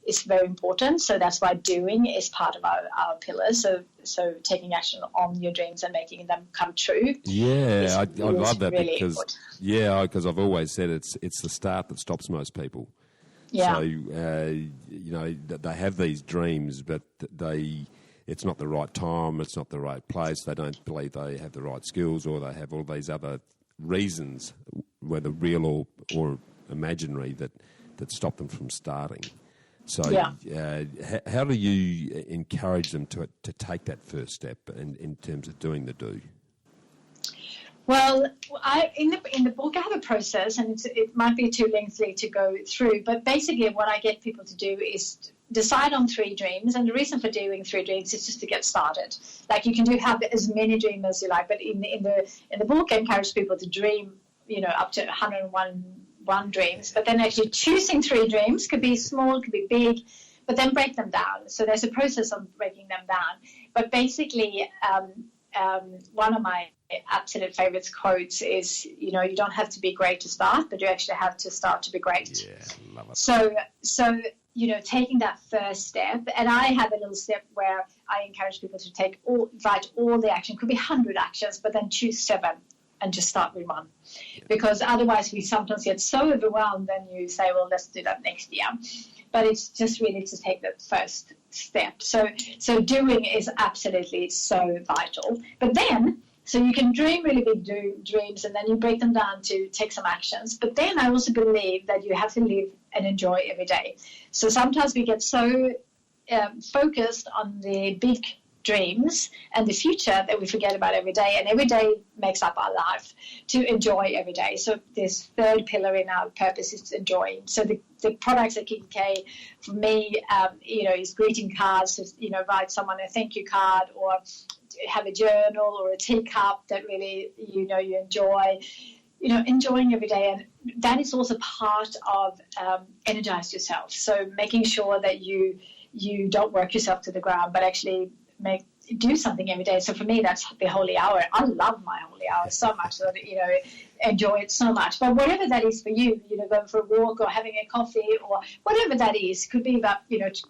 is very important. So that's why doing is part of our pillars. So taking action on your dreams and making them come true. Yeah, I love that really because I've always said it's the start that stops most people. Yeah. So they have these dreams, but it's not the right time, it's not the right place, they don't believe they have the right skills, or they have all these other reasons, whether real or imaginary, that stop them from starting. So how do you encourage them to take that first step in terms of doing the do? Well, in the book I have a process, and it might be too lengthy to go through, but basically what I get people to do is decide on 3 dreams, and the reason for doing 3 dreams is just to get started. Like, you can have as many dreams as you like, but in the book I encourage people to dream, up to 101 dreams, but then actually choosing 3 dreams, could be small, could be big, but then break them down. So there's a process of breaking them down. But basically, one of my absolute favorites quotes is, you don't have to be great to start, but you actually have to start to be great. Yeah, love it. So taking that first step, and I have a little step where I encourage people to write all the action. Could be 100 actions, but then choose 7 and just start with 1. Because otherwise we sometimes get so overwhelmed, then you say, well, let's do that next year. But it's just really to take that first step. So doing is absolutely so vital. But then, so you can dream really big dreams, and then you break them down to take some actions. But then I also believe that you have to live and enjoy every day. So sometimes we get so focused on the big dreams and the future that we forget about every day, and every day makes up our life, to enjoy every day. So this third pillar in our purpose is enjoying. So the products at Kikki.K for me, is greeting cards, write someone a thank you card, or have a journal or a teacup that really, you enjoy, enjoying every day. And that is also part of energize yourself. So making sure that you don't work yourself to the ground, but actually do something every day. So for me, that's the holy hour. I love my holy hour so much that, enjoy it so much. But whatever that is for you, going for a walk or having a coffee or whatever that is, could be about,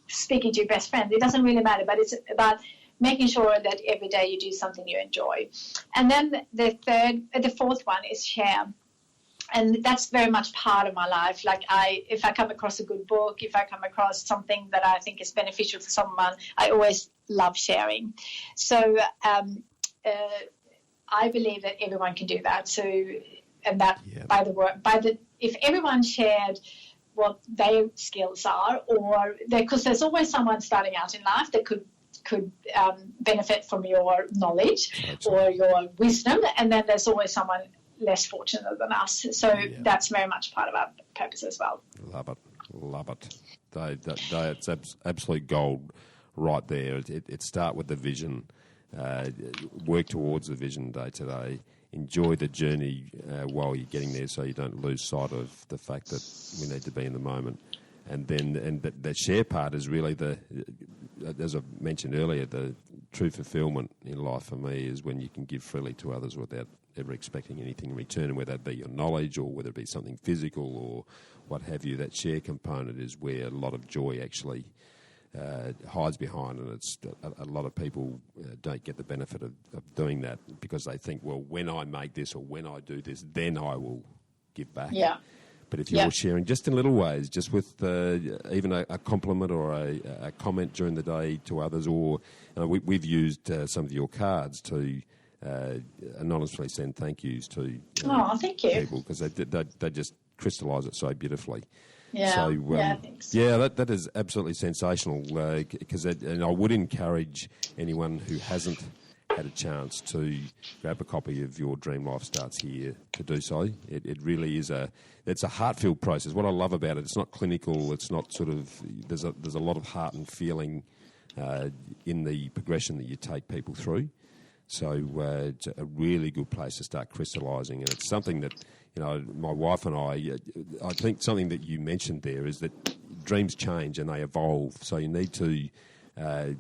speaking to your best friend. It doesn't really matter, but it's about making sure that every day you do something you enjoy. And then the fourth one is share. And that's very much part of my life. Like, if I come across a good book, if I come across something that I think is beneficial for someone, I always love sharing. So I believe that everyone can do that. So, and that if everyone shared what their skills are, because there's always someone starting out in life that could benefit from your knowledge or your wisdom, and then there's always someone less fortunate than us. So that's very much part of our purpose as well. Love it. It's absolute gold right there. It start with the vision, work towards the vision day to day, enjoy the journey while you're getting there, so you don't lose sight of the fact that we need to be in the moment. And then the share part is really as I mentioned earlier, the true fulfilment in life for me is when you can give freely to others without ever expecting anything in return, whether it be your knowledge or whether it be something physical or what have you. That share component is where a lot of joy actually hides behind, and it's a lot of people don't get the benefit of doing that because they think, well, when I make this or when I do this, then I will give back. Yeah. But if you're sharing just in little ways, just with even a compliment or a comment during the day to others, or we've used some of your cards to anonymously send thank yous to thank you. people because they just crystallise it so beautifully. Yeah, so, thanks. Yeah, that is absolutely sensational because and I would encourage anyone who hasn't had a chance to grab a copy of Your Dream Life Starts Here to do so. It really is it's a heart-filled process. What I love about it, it's not clinical, it's not sort of, there's a lot of heart and feeling in the progression that you take people through. So it's a really good place to start crystallising, and it's something that, my wife and I think something that you mentioned there is that dreams change and they evolve, so you need to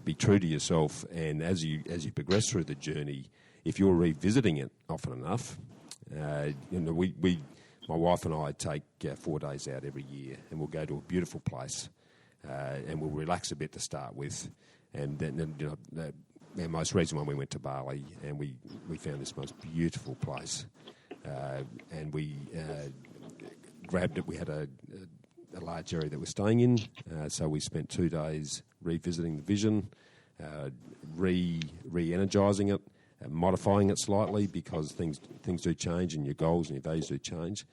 be true to yourself, and as you progress through the journey, if you're revisiting it often enough, my wife and I take 4 days out every year, and we'll go to a beautiful place, and we'll relax a bit to start with, and then our most recent one we went to Bali, and we found this most beautiful place, and we grabbed it. We had a large area that we're staying in, so we spent 2 days revisiting the vision, re-energising it, modifying it slightly because things do change and your goals and your values do change.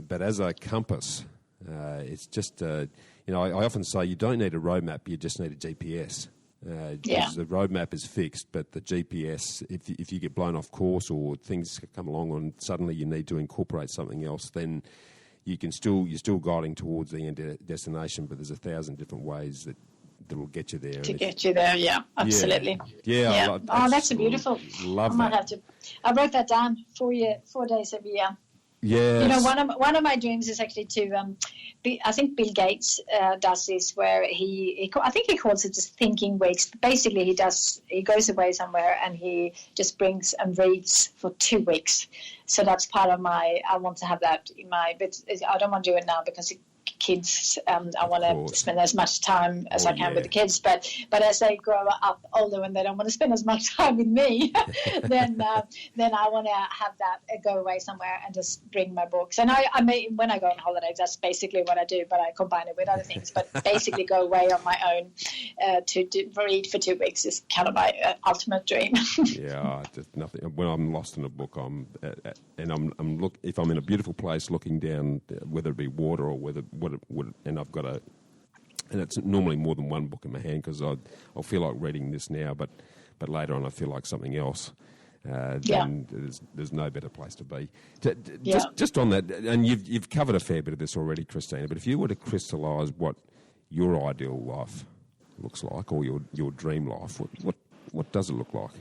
But as a compass, it's just, I often say you don't need a roadmap, you just need a GPS. The roadmap is fixed, but the GPS, if you get blown off course or things come along and suddenly you need to incorporate something else, then you're still guiding towards the end destination, but there's 1,000 different ways that will get you there. Get you there, absolutely. Yeah. That's a beautiful. Love I might that. have to. I wrote that down. 4 days every year. Yeah. One of my dreams is actually to. I think Bill Gates does this, where I think he calls it just thinking weeks. Basically, he goes away somewhere and he just brings and reads for 2 weeks. So that's part of I want to have that in my. But I don't want to do it now because kids. I want to spend as much time as I can with the kids. But as they grow up older and they don't want to spend as much time with me, then I want to have that go away somewhere and just bring my books. And I may, when I go on holidays, that's basically what I do, but I combine it with other things. But basically go away on my own to read for 2 weeks is kind of my ultimate dream. Just nothing. When I'm lost in a book, if I'm in a beautiful place looking down, whether it be water or and I've got and it's normally more than one book in my hand because I'll feel like reading this now, but later on I feel like something else. Then there's no better place to be. Just on that, and you've covered a fair bit of this already, Kristina, but if you were to crystallise what your ideal life looks like, or your dream life, what does it look like?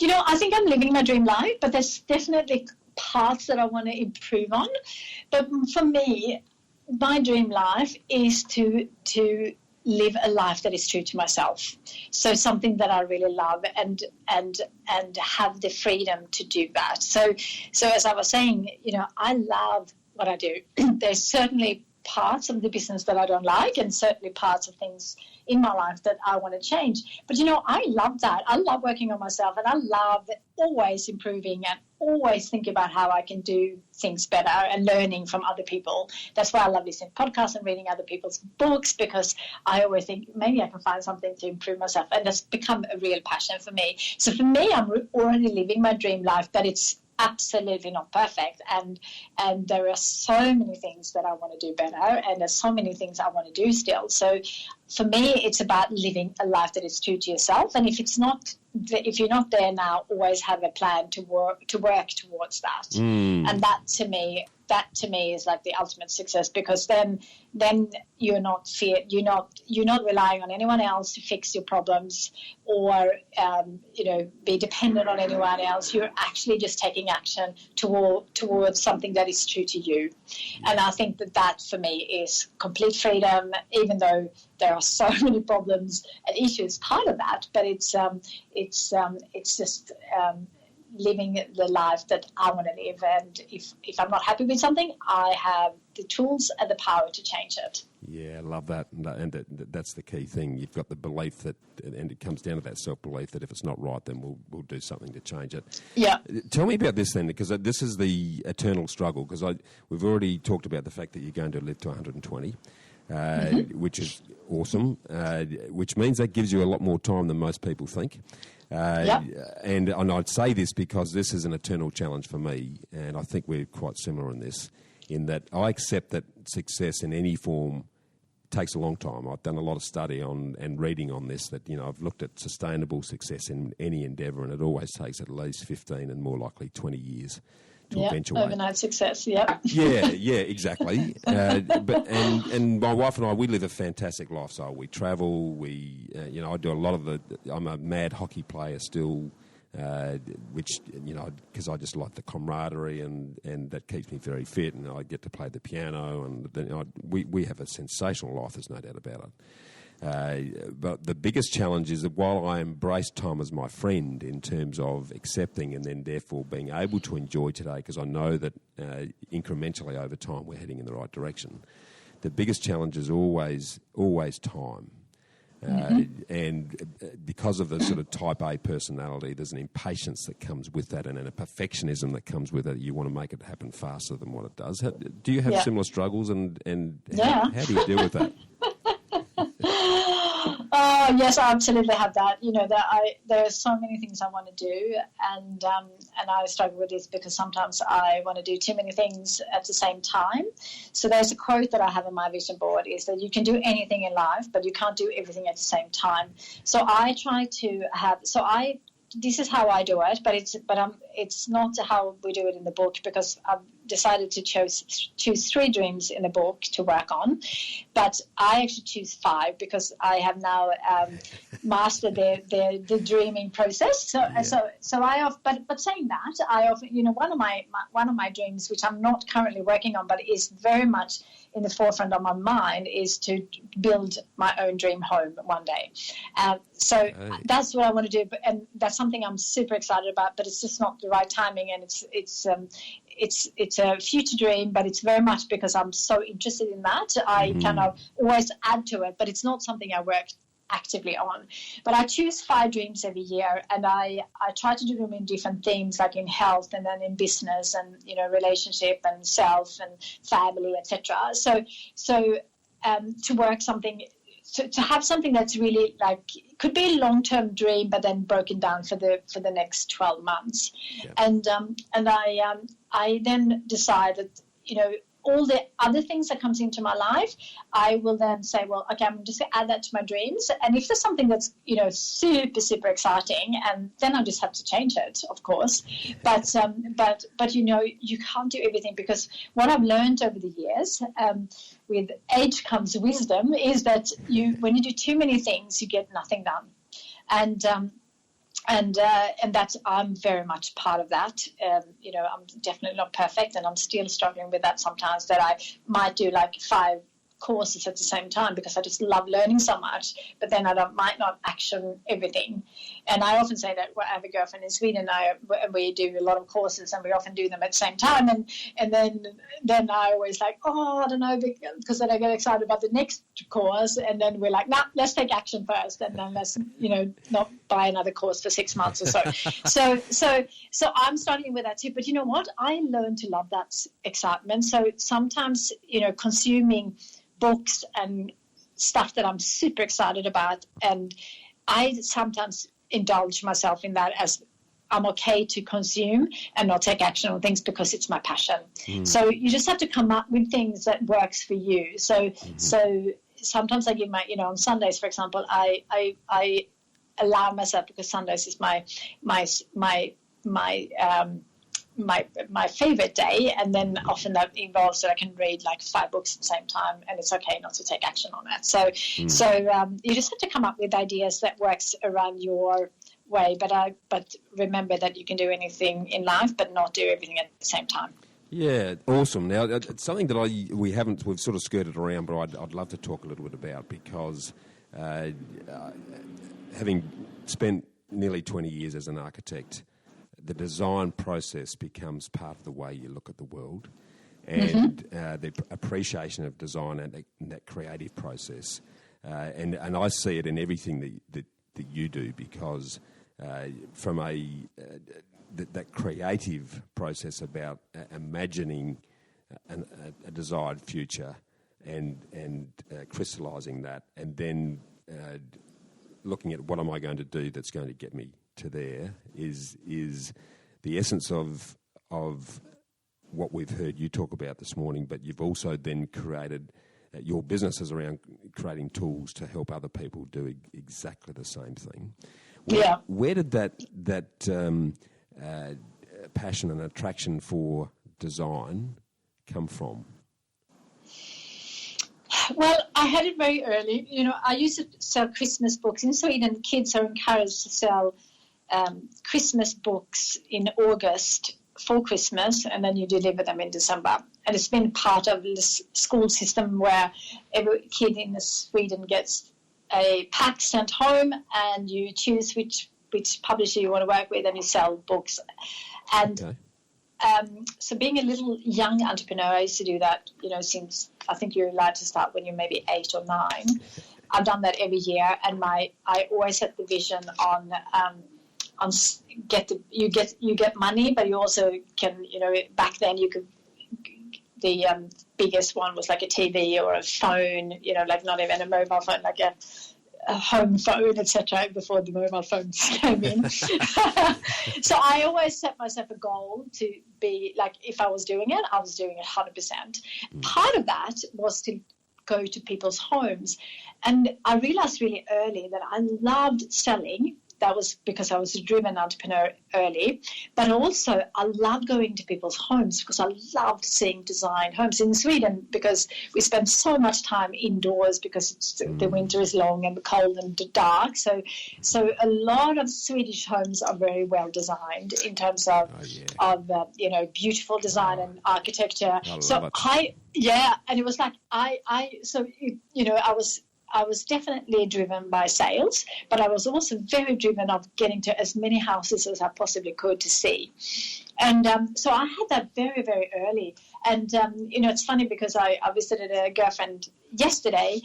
I think I'm living my dream life, but there's definitely parts that I want to improve on. But for me, my dream life is to live a life that is true to myself. So something that I really love and have the freedom to do that. So as I was saying, I love what I do. There's certainly parts of the business that I don't like, and certainly parts of things in my life that I want to change. But, I love that. I love working on myself, and I love always improving and always thinking about how I can do things better and learning from other people. That's why I love listening to podcasts and reading other people's books, because I always think maybe I can find something to improve myself, and that's become a real passion for me. So for me, I'm already living my dream life, but it's absolutely not perfect, and there are so many things that I want to do better, and there's so many things I want to do still. So for me, it's about living a life that is true to yourself, and if you're not there now, always have a plan to work towards that. And that, to me, that to me is like the ultimate success, because then you're not relying on anyone else to fix your problems or be dependent on anyone else. You're actually just taking action towards something that is true to you. And I think that for me is complete freedom, even though there are so many problems and issues part of that, but it's just living the life that I want to live. And if I'm not happy with something, I have the tools and the power to change it. Yeah, I love that. And that's the key thing. You've got the belief that, and it comes down to that self-belief that if it's not right, then we'll do something to change it. Yeah. Tell me about this then, because this is the eternal struggle, because we've already talked about the fact that you're going to live to 120, which is awesome, which means that gives you a lot more time than most people think. And I'd say this because this is an eternal challenge for me, and I think we're quite similar in this, in that I accept that success in any form takes a long time. I've done a lot of study on and reading on this, that, I've looked at sustainable success in any endeavour, and it always takes at least 15 and more likely 20 years to eventuate. Overnight success, yeah, exactly. And my wife and I, we live a fantastic lifestyle. We travel. I do a lot of I'm a mad hockey player still, which because I just like the camaraderie and that keeps me very fit. And I get to play the piano, and then we have a sensational life. There's no doubt about it. But the biggest challenge is that while I embrace time as my friend in terms of accepting and then therefore being able to enjoy today, because I know that incrementally over time we're heading in the right direction, the biggest challenge is always time. And because of the sort of type A personality, there's an impatience that comes with that, and then a perfectionism that comes with it. You want to make it happen faster than what it does. Do you have similar struggles, and how do you deal with that? Oh yes, I absolutely have that. There are so many things I want to do, and I struggle with this because sometimes I want to do too many things at the same time. So there's a quote that I have on my vision board, is that you can do anything in life, but you can't do everything at the same time. So I try to have. This is how I do it, but it's not how we do it in the book, because I've decided to choose 3 dreams in the book to work on, but I actually choose 5 because I have now mastered the dreaming process. But saying that, I often one of my dreams, which I'm not currently working on, but is very much in the forefront of my mind, is to build my own dream home one day. That's what I want to do, and that's something I'm super excited about. But it's just not the right timing, and it's a future dream, but it's very much because I'm so interested in that. I kind of always add to it, but it's not something I work actively on. But I choose 5 dreams every year, and I try to do them in different themes, like in health, and then in business, and relationship, and self, and family, etc. So to work something. To have something that's really could be a long-term dream, but then broken down for the next 12 months, and I then decide that all the other things that comes into my life, I will then say, well, okay, I'm just going to add that to my dreams. And if there's something that's, super, super exciting, and then I just have to change it, of course. But you can't do everything, because what I've learned over the years, with age comes wisdom, is that when you do too many things, you get nothing done. And that's, I'm very much part of that. I'm definitely not perfect, and I'm still struggling with that sometimes, that I might do 5 courses at the same time because I just love learning so much, but then might not action everything. And I often say that I have a girlfriend in Sweden, and we do a lot of courses, and we often do them at the same time, and then I always I don't know, because then I get excited about the next course, and then we're like, let's take action first, and then let's not buy another course for 6 months or so. So I'm starting with that too. But you know what? I learned to love that excitement. So sometimes consuming books and stuff that I'm super excited about, and I sometimes indulge myself in that, as I'm okay to consume and not take action on things because it's my passion. So you just have to come up with things that works for you. So sometimes I give on Sundays, for example, I allow myself, because Sundays is my my favorite day, and then often that involves that I can read like 5 books at the same time, and it's okay not to take action on it. So you just have to come up with ideas that works around your way, but remember that you can do anything in life, but not do everything at the same time. Yeah, awesome. Now, it's something that we've sort of skirted around, but I'd love to talk a little bit about, because having spent nearly 20 years as an architect, the design process becomes part of the way you look at the world, and the appreciation of design and that creative process. And I see it in everything that you do, because from that creative process about imagining a desired future and crystallising that, and then looking at what am I going to do that's going to get me to there is the essence of what we've heard you talk about this morning. But you've also then created your business is around creating tools to help other people do exactly the same thing. Where did that passion and attraction for design come from? Well, I had it very early. I used to sell Christmas books. In Sweden, kids are encouraged to sell Christmas books in August for Christmas, and then you deliver them in December. And it's been part of the school system where every kid in Sweden gets a pack sent home, and you choose which publisher you want to work with, and you sell books. And so being a little young entrepreneur, I used to do that, since I think you're allowed to start when you're maybe 8 or 9. I've done that every year, and I always had the vision on you get money, but you also can, back then you could, the biggest one was like a TV or a phone, like not even a mobile phone, like a home phone, etc., before the mobile phones came in. So I always set myself a goal to be like, if I was doing it, I was doing it 100%. Part of that was to go to people's homes, and I realized really early that I loved selling. That was because I was a driven entrepreneur early, but also I loved going to people's homes because I loved seeing design homes in Sweden, because we spend so much time indoors because the winter is long and cold and dark. So a lot of Swedish homes are very well designed in terms of beautiful design and architecture. And it was like I was definitely driven by sales, but I was also very driven of getting to as many houses as I possibly could to see. And so I had that very, very early. And, it's funny because I visited a girlfriend yesterday,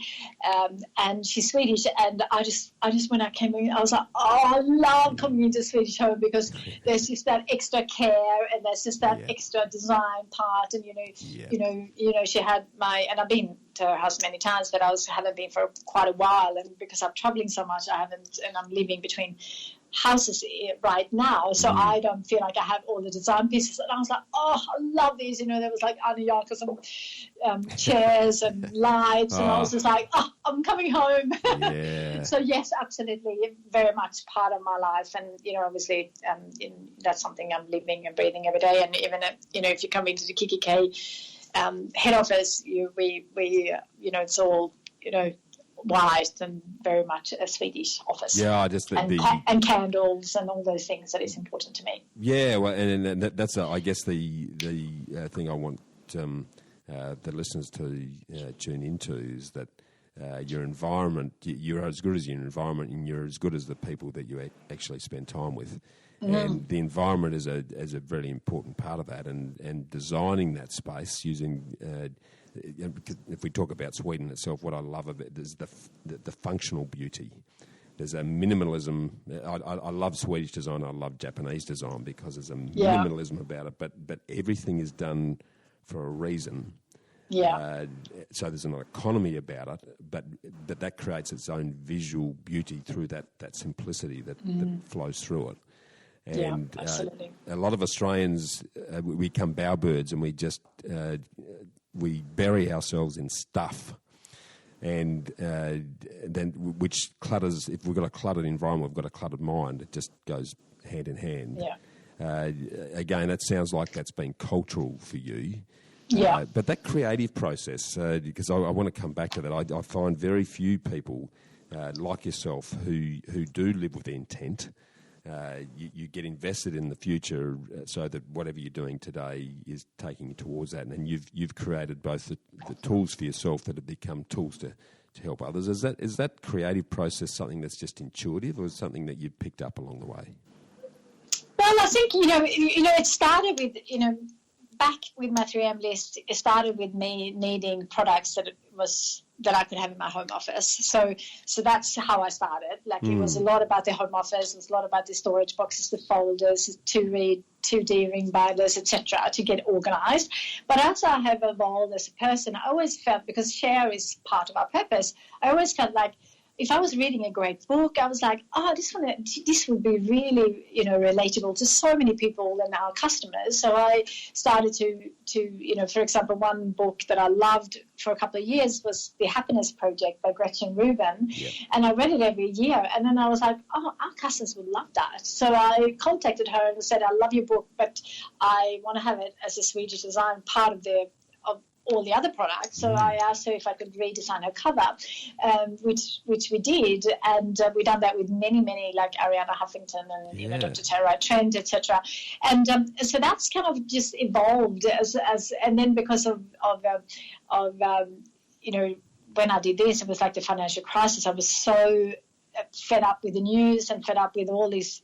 and she's Swedish. And I just when I came in, I was like, I love coming into a Swedish home, because there's just that extra care, and there's just that extra design part. And, she had and I've been to her house many times, but I haven't been for quite a while. And because I'm traveling so much, and I'm living between houses right now, so I don't feel like I have all the design pieces. And I was like, I love these. There was like Anna Jacobson chairs and lights, and I was just like, I'm coming home. So yes, absolutely, very much part of my life. And obviously that's something I'm living and breathing every day. And even if you come into the Kikki.K head office, we it's all white and very much a Swedish office. Yeah, just and candles and all those things that is important to me. Yeah, well, and that's I guess the thing I want the listeners to tune into is that your environment, you're as good as your environment, and you're as good as the people that you actually spend time with. And the environment is a really important part of that, and designing that space using. If we talk about Sweden itself, what I love about it is the functional beauty. There's a minimalism. I love Swedish design. I love Japanese design because there's a minimalism about it. But everything is done for a reason. Yeah. So there's an economy about it, but that creates its own visual beauty through that simplicity that flows through it. And absolutely. A lot of Australians, we become bowerbirds, and we just we bury ourselves in stuff, and then which clutters. If we've got a cluttered environment, we've got a cluttered mind. It just goes hand in hand. Again, that sounds like that's been cultural for you. Yeah. But that creative process, because I want to come back to that, I find very few people like yourself who do live with intent. You get invested in the future so that whatever you're doing today is taking you towards that. And you've created both the tools for yourself that have become tools to help others. Is that creative process something that's just intuitive, or is it something that you've picked up along the way? Well, I think, it started with, back with my 3M list, it started with me needing products that I could have in my home office. So that's how I started. Like it was a lot about the home office, it was a lot about the storage boxes, the folders, 2D ring binders, etc., to get organized. But as I have evolved as a person, I always felt, because share is part of our purpose, I always felt like if I was reading a great book, I was like, this would be really, relatable to so many people and our customers. So I started to, for example, one book that I loved for a couple of years was The Happiness Project by Gretchen Rubin. Yeah. And I read it every year. And then I was like, our customers would love that. So I contacted her and said, I love your book, but I want to have it as a Swedish design part of all the other products. So I asked her if I could redesign her cover, which we did, and we done that with many like Arianna Huffington and Dr. Tara Trent, etc. And so that's kind of just evolved as and then because of when I did this, it was like the financial crisis. I was so fed up with the news and fed up with all this,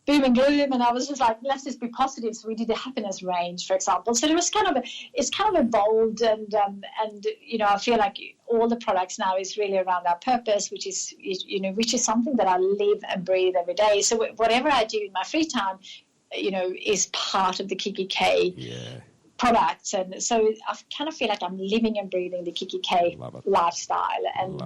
boom and gloom, and I was just like, let's just be positive. So we did the happiness range, for example. So it's kind of evolved, and I feel like all the products now is really around our purpose, which is something that I live and breathe every day. So whatever I do in my free time, is part of the Kikki.K products, and so I kind of feel like I'm living and breathing the Kikki.K lifestyle, and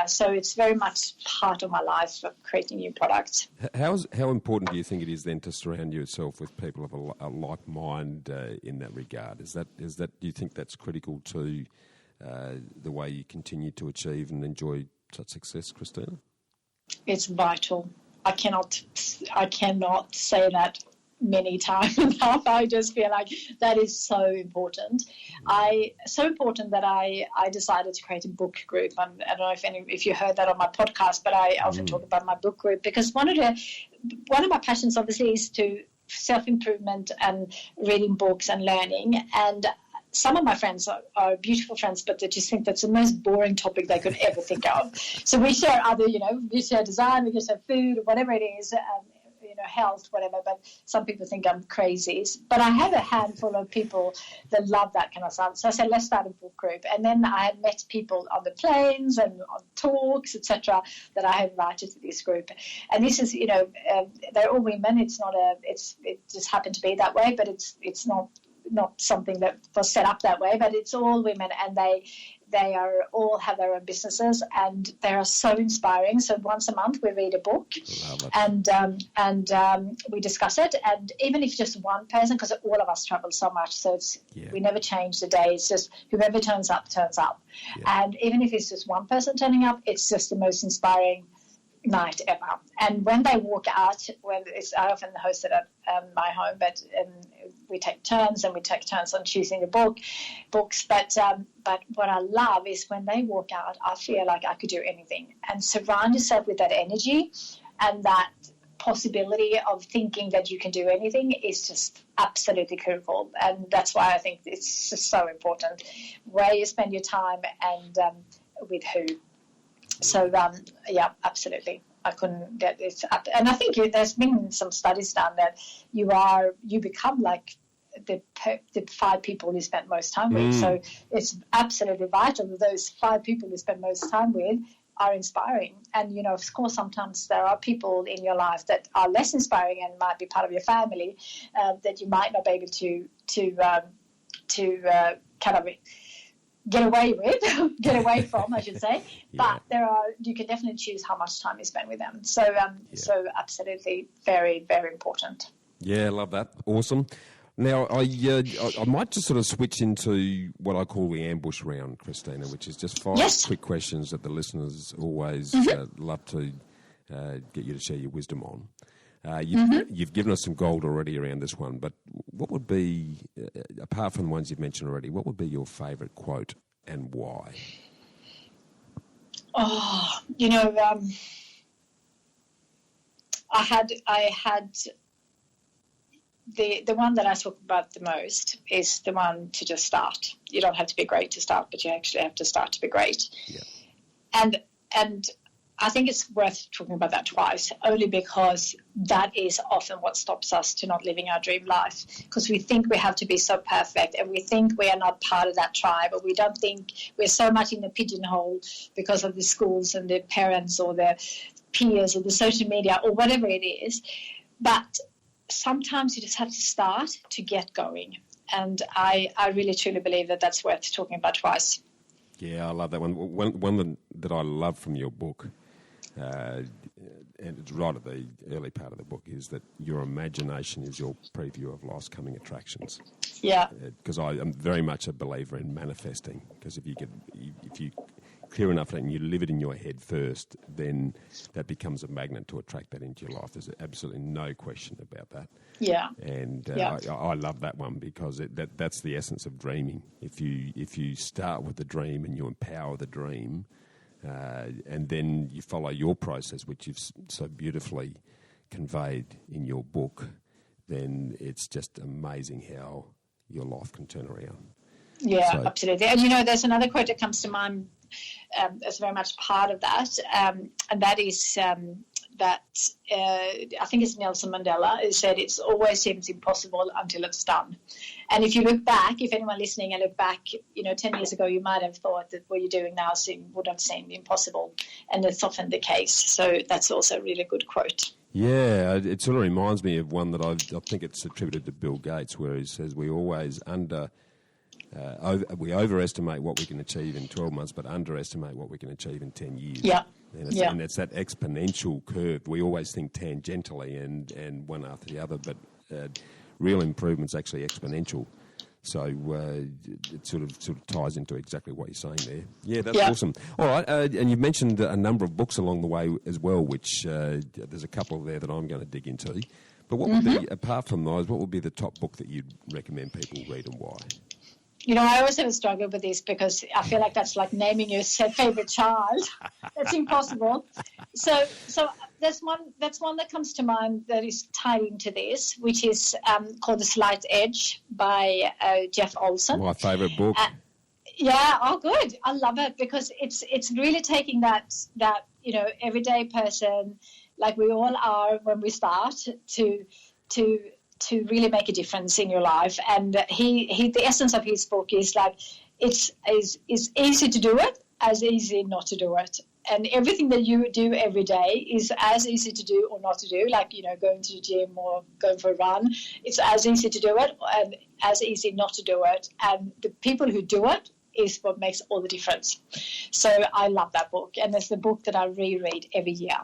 so it's very much part of my life of creating new products. How important do you think it is then to surround yourself with people of a like mind in that regard? Is that do you think that's critical to the way you continue to achieve and enjoy such success, Kristina? It's vital. I cannot say that many times enough. I just feel like that is so important. So important that I decided to create a book group. I don't know if you heard that on my podcast, but I often talk about my book group, because one of my passions obviously is to self-improvement and reading books and learning. And some of my friends are beautiful friends, but they just think that's the most boring topic they could ever think of. So we share we share design, we share food, whatever it is, health, whatever, but some people think I'm crazy. But I have a handful of people that love that kind of stuff. So I said, let's start a book group. And then I had met people on the planes and on talks, etc., that I had invited to this group. And this is, they're all women. It just happened to be that way, but it's not something that was set up that way, but it's all women, and they all have their own businesses, and they are so inspiring. So once a month we read a book, and we discuss it. And even if just one person, because all of us travel so much, so we never change the day. It's just whoever turns up. Yeah. And even if it's just one person turning up, it's just the most inspiring night ever. And when they walk out, I often host it at my home, but we take turns on choosing the books. But what I love is when they walk out, I feel like I could do anything. And surround yourself with that energy and that possibility of thinking that you can do anything is just absolutely critical. And that's why I think it's just so important where you spend your time and with who. So, absolutely. I couldn't get this up. And I think there's been some studies done that you become like the 5 people you spend most time with. So it's absolutely vital that those 5 people you spend most time with are inspiring. And, of course, sometimes there are people in your life that are less inspiring and might be part of your family that you might not be able to kind of get away from, I should say. But you can definitely choose how much time you spend with them. So, so absolutely very, very important. Yeah, I love that. Awesome. Now, I might just sort of switch into what I call the ambush round, Kristina, which is just 5 quick questions that the listeners always love to get you to share your wisdom on. You've given us some gold already around this one, but what would be, apart from the ones you've mentioned already, what would be your favourite quote and why? Oh, I had the one that I talk about the most is the one to just start. You don't have to be great to start, but you actually have to start to be great. Yeah. And I think it's worth talking about that twice, only because that is often what stops us to not living our dream life, because we think we have to be so perfect and we think we are not part of that tribe, or we don't think we're so much in the pigeonhole because of the schools and the parents or the peers or the social media or whatever it is. But sometimes you just have to start to get going. And I really, truly believe that that's worth talking about twice. Yeah, I love that one. One that I love from your book, and it's right at the early part of the book, is that your imagination is your preview of life's coming attractions. Yeah. Because I am very much a believer in manifesting, because if you clear enough and you live it in your head first, then that becomes a magnet to attract that into your life. There's absolutely no question about that. Yeah. And I love that one, because that's the essence of dreaming. If you start with the dream and you empower the dream, and then you follow your process, which you've so beautifully conveyed in your book, then it's just amazing how your life can turn around. Yeah, so, absolutely. And, there's another quote that comes to mind as very much part of that, and that is that I think it's Nelson Mandela who said, "It always seems impossible until it's done." And if you look back, if anyone listening and look back, 10 years ago, you might have thought that what you're doing now would have seemed impossible, and it's often the case. So that's also a really good quote. Yeah, it sort of reminds me of one that I think it's attributed to Bill Gates, where he says we always we overestimate what we can achieve in 12 months, but underestimate what we can achieve in 10 years. Yeah. And it's that exponential curve. We always think tangentially and one after the other, but real improvement's actually exponential. So it sort of ties into exactly what you're saying there. Yeah, that's awesome. All right, and you've mentioned a number of books along the way as well, which there's a couple there that I'm going to dig into. But what would be, apart from those, what would be the top book that you'd recommend people read and why? I always have a struggle with this, because I feel like that's like naming your favorite child. That's impossible. So there's one that comes to mind that is tied into this, which is called The Slight Edge by Jeff Olson. My favorite book. Good. I love it, because it's really taking that everyday person, like we all are when we start, to really make a difference in your life. And he the essence of his book is like it's easy to do it as easy not to do it. And everything that you do every day is as easy to do or not to do, like, going to the gym or going for a run. It's as easy to do it and as easy not to do it. And the people who do it is what makes all the difference. So I love that book, and it's the book that I reread every year.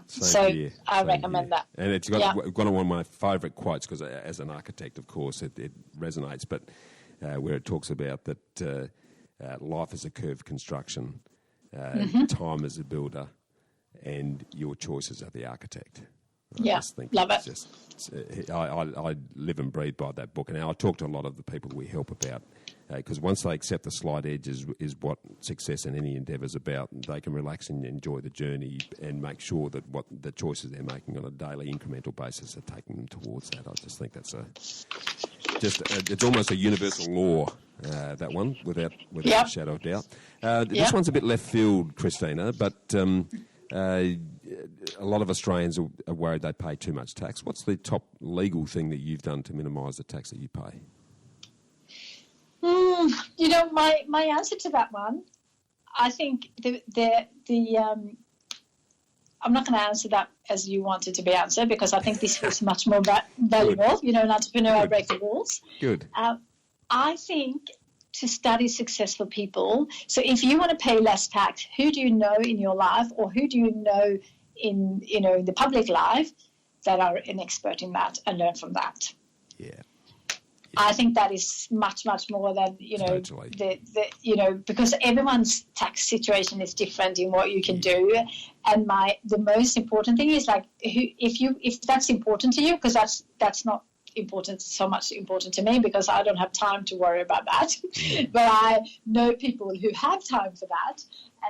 I recommend that. And it's got one of my favourite quotes, because as an architect, of course, it resonates, but where it talks about that life is a curved construction, time is a builder, and your choices are the architect. I love it. I live and breathe by that book, and I talk to a lot of the people we help about, because once they accept the slight edge is what success in any endeavour is about, they can relax and enjoy the journey and make sure that what the choices they're making on a daily incremental basis are taking them towards that. I just think that's it's almost a universal law, that one, without a shadow of doubt. This one's a bit left field, Kristina, but a lot of Australians are worried they pay too much tax. What's the top legal thing that you've done to minimise the tax that you pay? My answer to that one, I think I'm not going to answer that as you wanted to be answered, because I think this was much more valuable. An entrepreneur, I break the rules. Good. I think to study successful people. So if you want to pay less tax, who do you know in your life, or who do you know in the public life that are an expert in that, and learn from that? I think that is much, much more than, Totally. Because everyone's tax situation is different in what you can do. And the most important thing is like, if that's important to you, because that's not so much important to me, because I don't have time to worry about that. But I know people who have time for that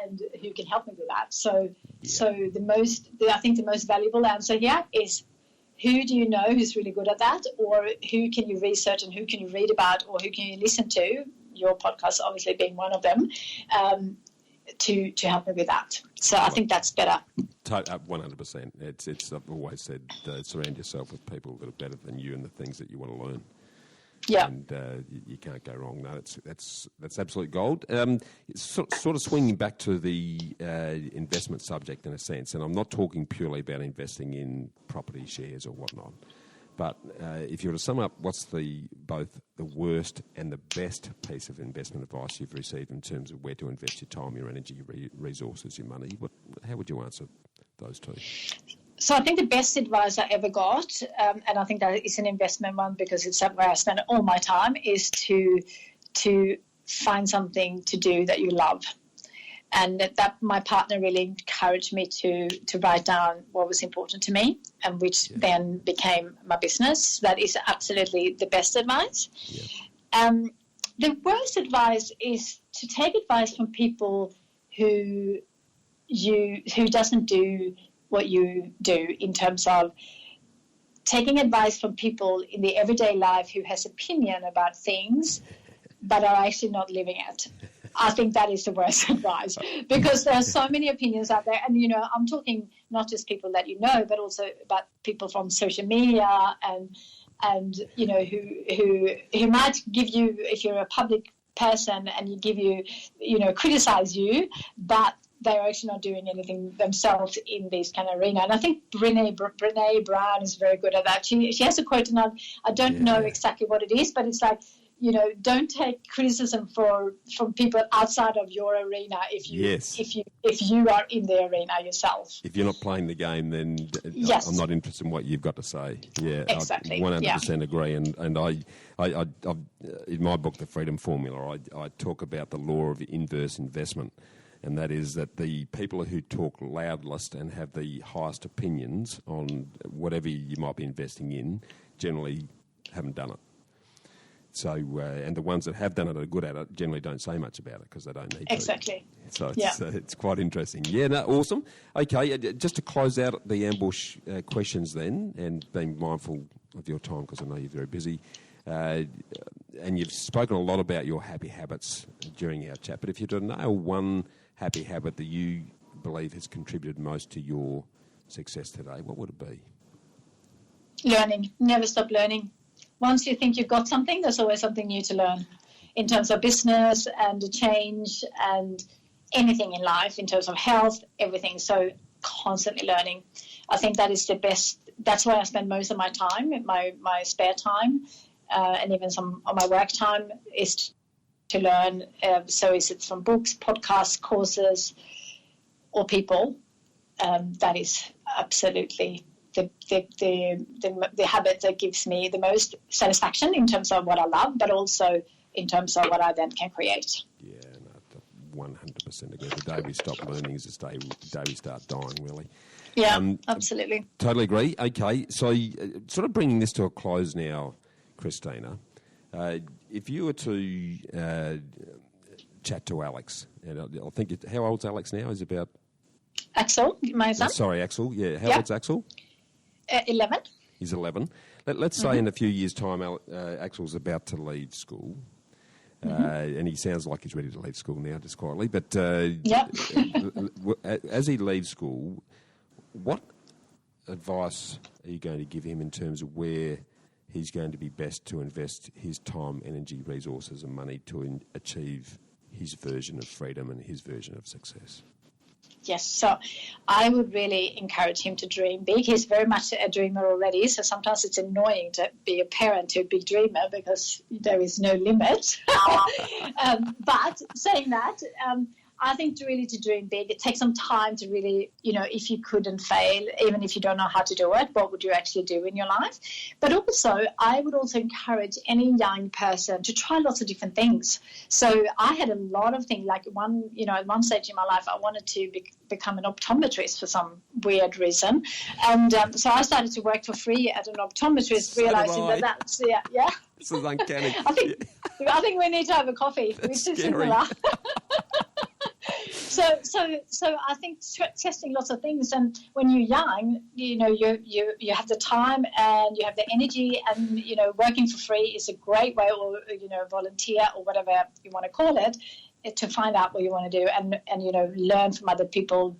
and who can help me with that. So I think the most valuable answer here is, who do you know who's really good at that, or who can you research and who can you read about, or who can you listen to, your podcast obviously being one of them, to help me with that. So I think that's better. 100%. It's I've always said, surround yourself with people that are better than you in the things that you want to learn. Yeah, and you can't go wrong. No, that's absolute gold. Sort of swinging back to the investment subject in a sense, and I'm not talking purely about investing in property shares or whatnot, but if you were to sum up what's both the worst and the best piece of investment advice you've received in terms of where to invest your time, your energy, your resources, your money, how would you answer those two? So I think the best advice I ever got, and I think that is an investment one because it's where I spend all my time, is to find something to do that you love. And that my partner really encouraged me to write down what was important to me, and which then became my business. That is absolutely the best advice. Yeah. The worst advice is to take advice from people who doesn't do what you do, in terms of taking advice from people in the everyday life who has opinion about things but are actually not living it. I think that is the worst advice, because there are so many opinions out there, and I'm talking not just people that you know, but also about people from social media and who might give you, if you're a public person, and criticize you, but they're actually not doing anything themselves in this kind of arena. And I think Brene Brown is very good at that. She has a quote, and I don't know exactly what it is, but it's like, don't take criticism from people outside of your arena if you are in the arena yourself. If you're not playing the game, then I'm not interested in what you've got to say. Yeah, exactly. I 100% agree. And I in my book, The Freedom Formula, I talk about the law of inverse investment. And that is that the people who talk loudest and have the highest opinions on whatever you might be investing in generally haven't done it. So, and the ones that have done it are good at it generally don't say much about it because they don't need to. Exactly. So it's quite interesting. Yeah, no, awesome. Okay, just to close out the ambush questions then, and being mindful of your time because I know you're very busy, and you've spoken a lot about your happy habits during our chat, but if you were to nail one happy habit that you believe has contributed most to your success today, what would it be? Learning. Never stop learning. Once you think you've got something, there's always something new to learn in terms of business and change and anything in life, in terms of health, everything. So constantly learning. I think that is the best. That's where I spend most of my time, my spare time, and even some of my work time is to learn. So is it from books, podcasts, courses, or people? That is absolutely the habit that gives me the most satisfaction in terms of what I love, but also in terms of what I then can create. Yeah, no, 100% agree. The day we stop learning is the day we start dying, really. Yeah, absolutely. Totally agree. Okay, so sort of bringing this to a close now, Kristina, if you were to chat to Alex, and I think, how old's Alex now? Is about... Axel, my son. Sorry, Axel, yeah. How old's Axel? 11. He's 11. Let's say in a few years' time, Axel's about to leave school. And he sounds like he's ready to leave school now, just quietly. But as he leaves school, what advice are you going to give him in terms of where he's going to be best to invest his time, energy, resources and money to achieve his version of freedom and his version of success? Yes, so I would really encourage him to dream big. He's very much a dreamer already, so sometimes it's annoying to be a parent to a big dreamer because there is no limit. But saying that, I think to dream big, it takes some time to really, if you couldn't fail, even if you don't know how to do it, what would you actually do in your life? But also, I would also encourage any young person to try lots of different things. So I had a lot of things, like at one stage in my life, I wanted to become an optometrist for some weird reason. And so I started to work for free at an optometrist, realizing that's, yeah. This is uncanny. I think we need to have a coffee. That's We're scary. similar. So I think testing lots of things, and when you're young, you have the time and you have the energy, and working for free is a great way, or volunteer or whatever you want to call it, to find out what you want to do and learn from other people,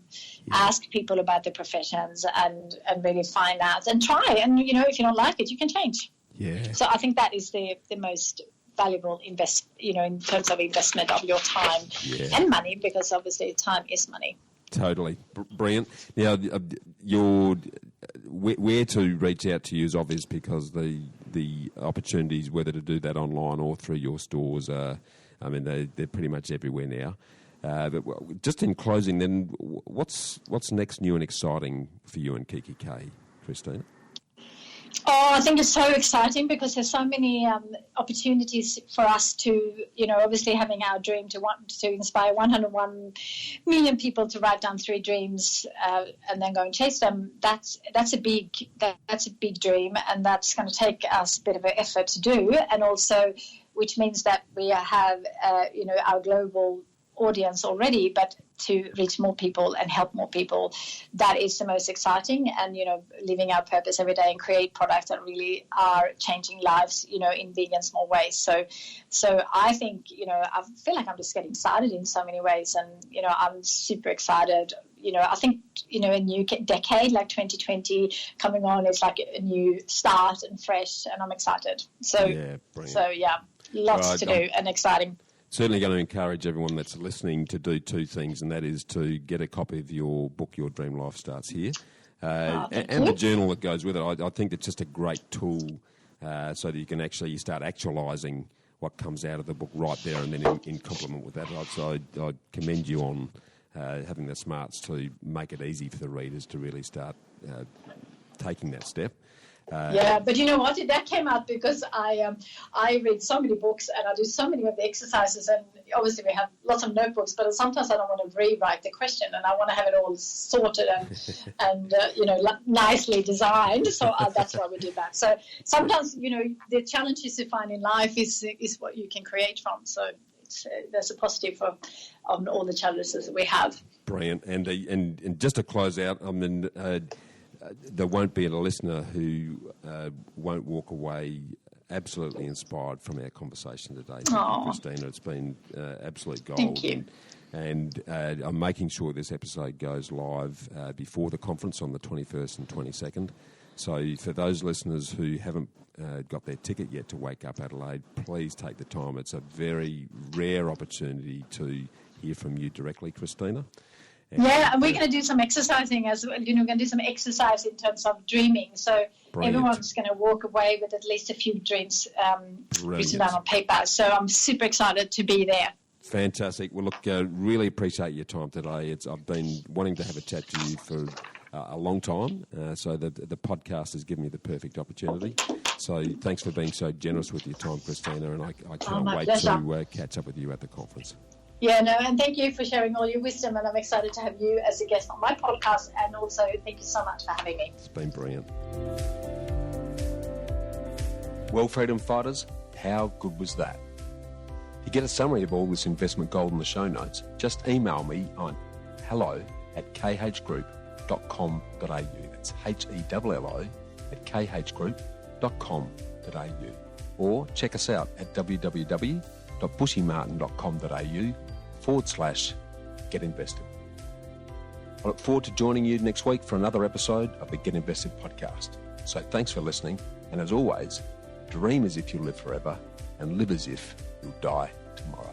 ask people about the professions, and really find out and try. And if you don't like it, you can change. Yeah. So I think that is the most valuable in terms of investment of your time and money, because obviously time is money. Totally. Brilliant. Now, where to reach out to you is obvious, because the opportunities, whether to do that online or through your stores, they're pretty much everywhere now. But just in closing then, what's next new and exciting for you and Kikki.K, Kristina? Oh, I think it's so exciting, because there's so many opportunities for us to, obviously having our dream to inspire 101 million people to write down 3 dreams and then go and chase them. That's a big dream, and that's going to take us a bit of an effort to do, and also which means that we have our global audience already, but to reach more people and help more people, that is the most exciting. And living our purpose every day and create products that really are changing lives in big and small ways. So I think I feel like I'm just getting started in so many ways, and I'm super excited. I think a new decade like 2020 coming on is like a new start and fresh, and I'm excited. So lots to do and exciting. Certainly going to encourage everyone that's listening to do 2 things, and that is to get a copy of your book, Your Dream Life Starts Here, and the journal that goes with it. I think it's just a great tool so that you can actually start actualising what comes out of the book right there and then in complement with that. So I commend you on having the smarts to make it easy for the readers to really start taking that step. But you know what? That came out because I read so many books and I do so many of the exercises, and obviously we have lots of notebooks, but sometimes I don't want to rewrite the question, and I want to have it all sorted and nicely designed. So that's why we did that. So sometimes the challenges you find in life is what you can create from. So there's a positive on all the challenges that we have. Brilliant. And just to close out, there won't be a listener who won't walk away absolutely inspired from our conversation today. Thank you, Kristina. It's been absolute gold. Thank you. And I'm making sure this episode goes live before the conference on the 21st and 22nd. So for those listeners who haven't got their ticket yet to Wake Up Adelaide, please take the time. It's a very rare opportunity to hear from you directly, Kristina. And we're going to do some exercising as well. We're going to do some exercise in terms of dreaming. So Brilliant. Everyone's going to walk away with at least a few dreams written down on paper. So I'm super excited to be there. Fantastic. Well, look, really appreciate your time today. I've been wanting to have a chat to you for a long time, so the podcast has given me the perfect opportunity. So thanks for being so generous with your time, Kristina, and I can't wait to catch up with you at the conference. And thank you for sharing all your wisdom, and I'm excited to have you as a guest on my podcast, and also thank you so much for having me. It's been brilliant. Well, freedom fighters, how good was that? To get a summary of all this investment gold in the show notes, just email me on hello@khgroup.com.au. That's HELLO@khgroup.com.au. Or check us out at www.bushymartin.com.au/get invested. I look forward to joining you next week for another episode of the Get Invested podcast. So thanks for listening, and as always, dream as if you live forever and live as if you'll die tomorrow.